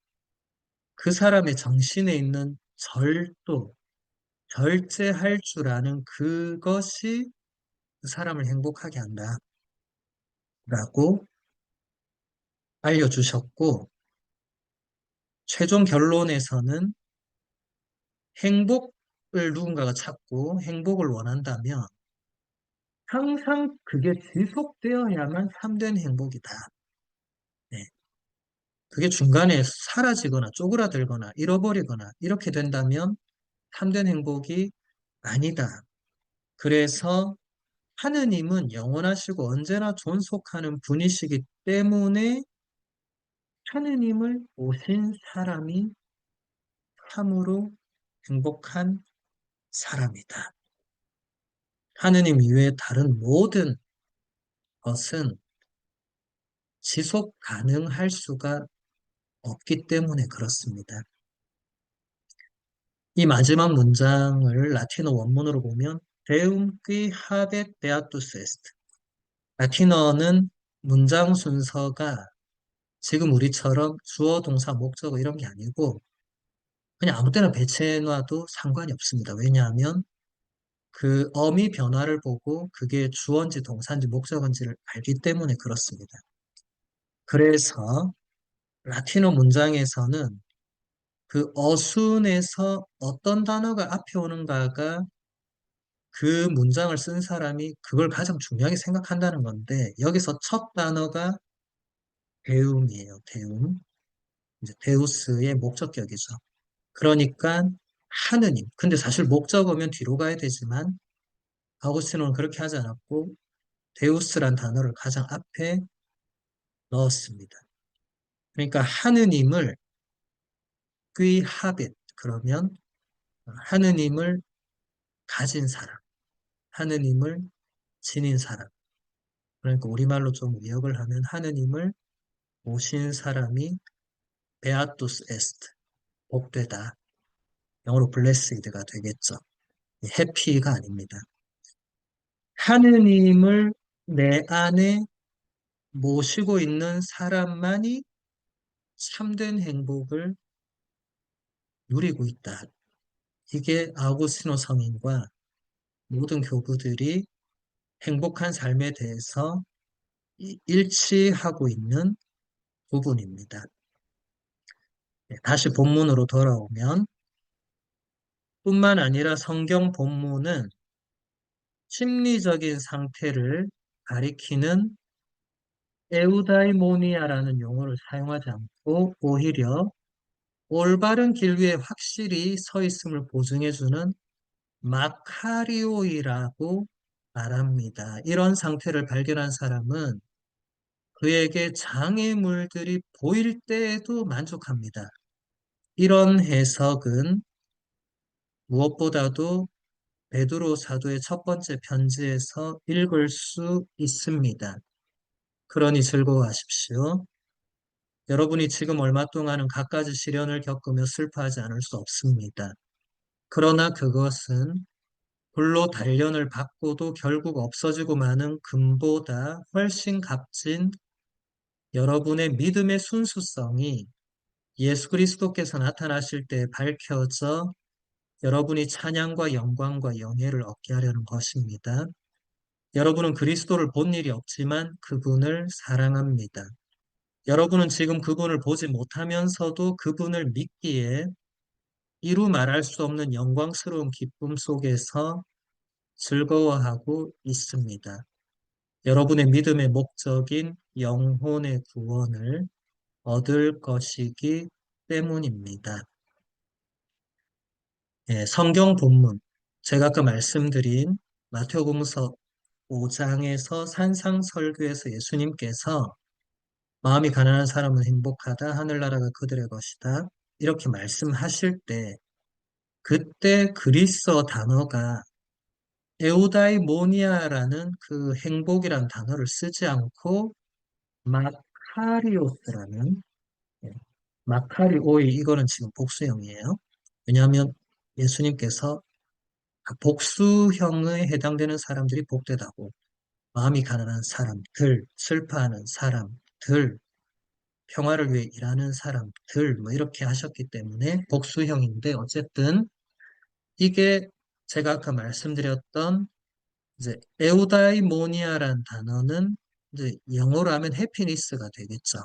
그 사람의 정신에 있는 절도, 절제할 줄 아는 그것이 그 사람을 행복하게 한다라고 알려주셨고, 최종 결론에서는 행복을 누군가가 찾고 행복을 원한다면 항상 그게 지속되어야만 참된 행복이다. 네. 그게 중간에 사라지거나 쪼그라들거나 잃어버리거나 이렇게 된다면 참된 행복이 아니다. 그래서 하느님은 영원하시고 언제나 존속하는 분이시기 때문에 하느님을 오신 사람이 참으로 행복한 사람이다. 하느님 이외의 다른 모든 것은 지속 가능할 수가 없기 때문에 그렇습니다. 이 마지막 문장을 라틴어 원문으로 보면 Deum qui habet beatus est. 라틴어는 문장 순서가 지금 우리처럼 주어, 동사, 목적어 이런 게 아니고 그냥 아무 때나 배치해놔도 상관이 없습니다. 왜냐하면 그 어미 변화를 보고 그게 주어인지 동사인지 목적어인지를 알기 때문에 그렇습니다. 그래서 라틴어 문장에서는 그 어순에서 어떤 단어가 앞에 오는가가 그 문장을 쓴 사람이 그걸 가장 중요하게 생각한다는 건데 여기서 첫 단어가 데움이에요. 데움. 이제 데우스의 목적격이죠. 그러니까 하느님. 근데 사실 목적어면 뒤로 가야 되지만 아우구스티노는 그렇게 하지 않았고 데우스란 단어를 가장 앞에 넣었습니다. 그러니까 하느님을 귀하빗 그러면 하느님을 가진 사람, 하느님을 지닌 사람. 그러니까 우리말로 좀 의역을 하면 하느님을 모신 사람이 베아투스 에스트, 복되다. 영어로 블레시드가 되겠죠. 해피가 아닙니다. 하느님을 내 안에 모시고 있는 사람만이 참된 행복을 누리고 있다. 이게 아우구스티노 성인과 모든 교부들이 행복한 삶에 대해서 일치하고 있는 부분입니다. 다시 본문으로 돌아오면 뿐만 아니라 성경 본문은 심리적인 상태를 가리키는 에우다이모니아라는 용어를 사용하지 않고 오히려 올바른 길 위에 확실히 서 있음을 보증해주는 마카리오이라고 말합니다. 이런 상태를 발견한 사람은 그에게 장애물들이 보일 때에도 만족합니다. 이런 해석은 무엇보다도 베드로 사도의 첫 번째 편지에서 읽을 수 있습니다. 그러니 즐거워하십시오. 여러분이 지금 얼마 동안은 갖가지 시련을 겪으며 슬퍼하지 않을 수 없습니다. 그러나 그것은 불로 단련을 받고도 결국 없어지고 마는 금보다 훨씬 값진 여러분의 믿음의 순수성이 예수 그리스도께서 나타나실 때 밝혀져 여러분이 찬양과 영광과 영예를 얻게 하려는 것입니다. 여러분은 그리스도를 본 일이 없지만 그분을 사랑합니다. 여러분은 지금 그분을 보지 못하면서도 그분을 믿기에 이루 말할 수 없는 영광스러운 기쁨 속에서 즐거워하고 있습니다. 여러분의 믿음의 목적인 영혼의 구원을 얻을 것이기 때문입니다. 예, 성경 본문, 제가 아까 말씀드린 마태복음서 5장에서 산상설교에서 예수님께서 마음이 가난한 사람은 행복하다, 하늘나라가 그들의 것이다, 이렇게 말씀하실 때 그때 그리스어 단어가 에우다이모니아라는 그 행복이란 단어를 쓰지 않고 마카리오스라는 예, 마카리오이 이거는 지금 복수형이에요. 왜냐하면 예수님께서 복수형에 해당되는 사람들이 복되다고 마음이 가난한 사람들, 슬퍼하는 사람들, 평화를 위해 일하는 사람들 뭐 이렇게 하셨기 때문에 복수형인데 어쨌든 이게 제가 아까 말씀드렸던 이제 에우다이모니아란 단어는 이제 영어로 하면 해피니스가 되겠죠.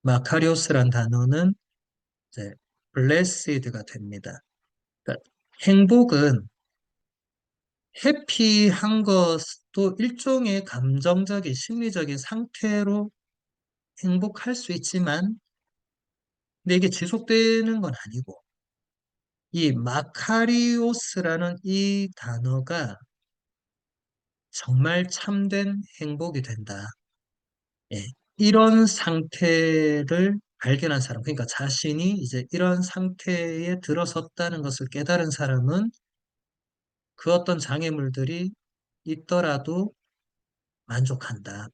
마카리오스란 단어는 이제 블레시드가 됩니다. 그러니까 행복은 해피한 것도 일종의 감정적인 심리적인 상태로 행복할 수 있지만 근데 이게 지속되는 건 아니고 이 마카리오스라는 이 단어가 정말 참된 행복이 된다. 예. 이런 상태를 발견한 사람, 그러니까 자신이 이제 이런 상태에 들어섰다는 것을 깨달은 사람은 그 어떤 장애물들이 있더라도 만족한다.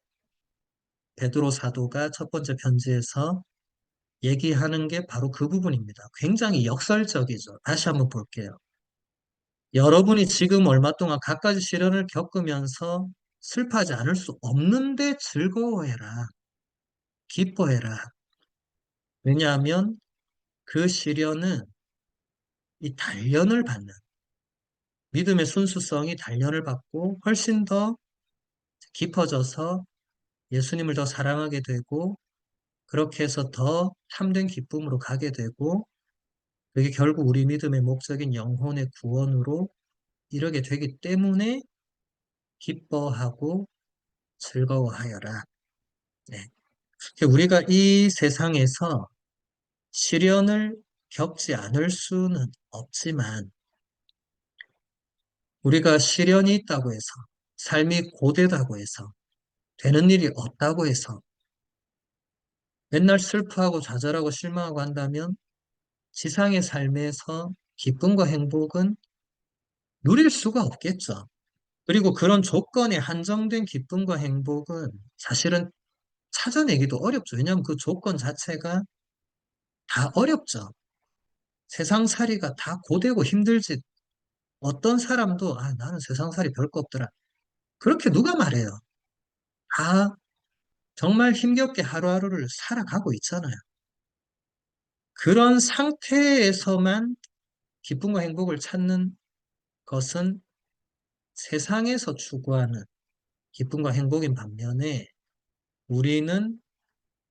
베드로 사도가 첫 번째 편지에서 얘기하는 게 바로 그 부분입니다. 굉장히 역설적이죠. 다시 한번 볼게요. 여러분이 지금 얼마 동안 갖가지 시련을 겪으면서 슬퍼하지 않을 수 없는데 즐거워해라. 기뻐해라. 왜냐하면 그 시련은 이 단련을 받는 믿음의 순수성이 단련을 받고 훨씬 더 깊어져서 예수님을 더 사랑하게 되고 그렇게 해서 더 참된 기쁨으로 가게 되고 그게 결국 우리 믿음의 목적인 영혼의 구원으로 이르게 되기 때문에 기뻐하고 즐거워하여라. 네. 우리가 이 세상에서 시련을 겪지 않을 수는 없지만 우리가 시련이 있다고 해서 삶이 고되다고 해서 되는 일이 없다고 해서 맨날 슬퍼하고 좌절하고 실망하고 한다면 지상의 삶에서 기쁨과 행복은 누릴 수가 없겠죠. 그리고 그런 조건에 한정된 기쁨과 행복은 사실은 찾아내기도 어렵죠. 왜냐하면 그 조건 자체가 다 어렵죠. 세상살이가 다 고되고 힘들지. 어떤 사람도 나는 세상살이 별거 없더라. 그렇게 누가 말해요? 다 정말 힘겹게 하루하루를 살아가고 있잖아요. 그런 상태에서만 기쁨과 행복을 찾는 것은 세상에서 추구하는 기쁨과 행복인 반면에 우리는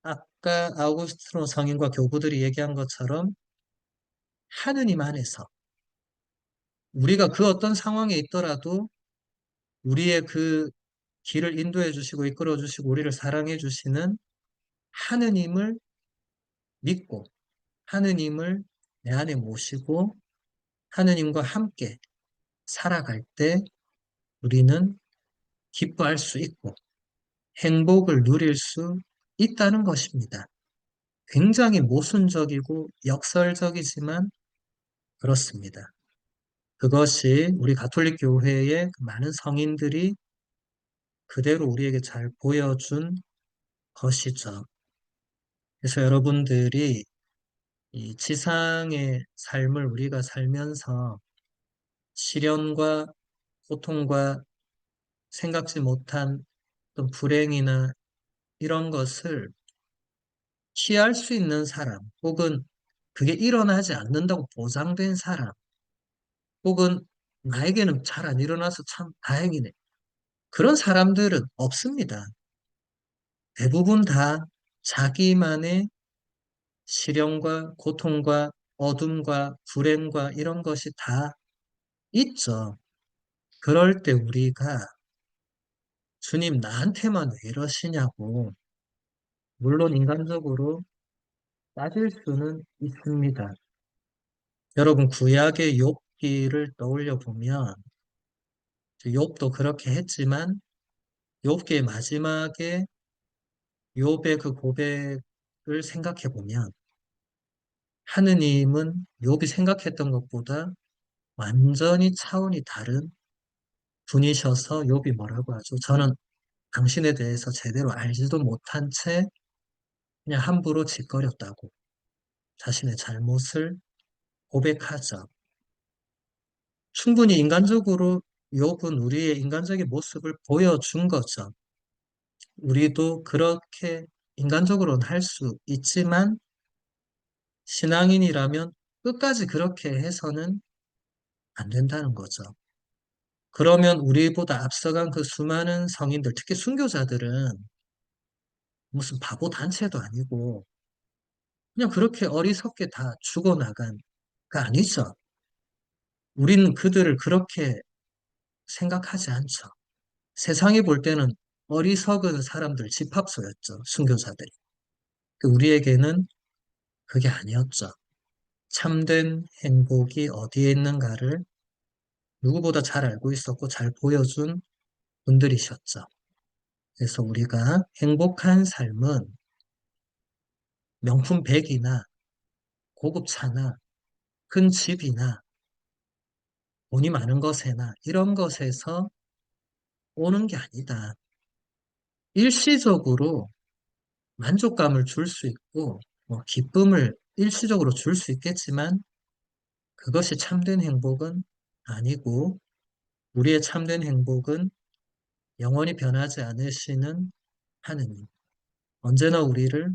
아까 아우구스티노 성인과 교부들이 얘기한 것처럼 하느님 안에서 우리가 그 어떤 상황에 있더라도 우리의 그 길을 인도해 주시고 이끌어 주시고 우리를 사랑해 주시는 하느님을 믿고 하느님을 내 안에 모시고 하느님과 함께 살아갈 때 우리는 기뻐할 수 있고 행복을 누릴 수 있다는 것입니다. 굉장히 모순적이고 역설적이지만 그렇습니다. 그것이 우리 가톨릭 교회의 그 많은 성인들이 그대로 우리에게 잘 보여준 것이죠. 그래서 여러분들이 이 지상의 삶을 우리가 살면서 시련과 고통과 생각지 못한 어떤 불행이나 이런 것을 피할 수 있는 사람, 혹은 그게 일어나지 않는다고 보장된 사람, 혹은 나에게는 잘 안 일어나서 참 다행이네. 그런 사람들은 없습니다. 대부분 다 자기만의 시련과 고통과 어둠과 불행과 이런 것이 다 있죠. 그럴 때 우리가 주님 나한테만 왜 이러시냐고 물론 인간적으로 따질 수는 있습니다. 여러분 구약의 욥기를 떠올려 보면 욥도 그렇게 했지만 욥기의 마지막에 욥의 그 고백을 생각해 보면 하느님은 욥이 생각했던 것보다 완전히 차원이 다른 분이셔서 욥이 뭐라고 하죠? 저는 당신에 대해서 제대로 알지도 못한 채 그냥 함부로 짓거렸다고 자신의 잘못을 고백하죠. 충분히 인간적으로 욥은 우리의 인간적인 모습을 보여준 거죠. 우리도 그렇게 인간적으로는 할 수 있지만 신앙인이라면 끝까지 그렇게 해서는 안 된다는 거죠. 그러면 우리보다 앞서간 그 수많은 성인들, 특히 순교자들은 무슨 바보 단체도 아니고 그냥 그렇게 어리석게 다 죽어나간 거 아니죠. 우리는 그들을 그렇게 생각하지 않죠. 세상이 볼 때는 어리석은 사람들 집합소였죠. 순교자들이. 우리에게는 그게 아니었죠. 참된 행복이 어디에 있는가를 누구보다 잘 알고 있었고 잘 보여준 분들이셨죠. 그래서 우리가 행복한 삶은 명품 백이나 고급 차나 큰 집이나 돈이 많은 것에나 이런 것에서 오는 게 아니다. 일시적으로 만족감을 줄 수 있고 뭐 기쁨을 일시적으로 줄 수 있겠지만 그것이 참된 행복은 아니고 우리의 참된 행복은 영원히 변하지 않으시는 하느님. 언제나 우리를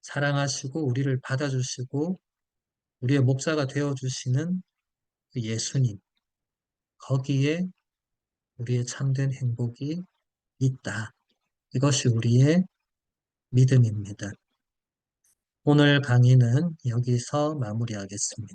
사랑하시고 우리를 받아주시고 우리의 목자가 되어주시는 그 예수님. 거기에 우리의 참된 행복이 있다. 이것이 우리의 믿음입니다. 오늘 강의는 여기서 마무리하겠습니다.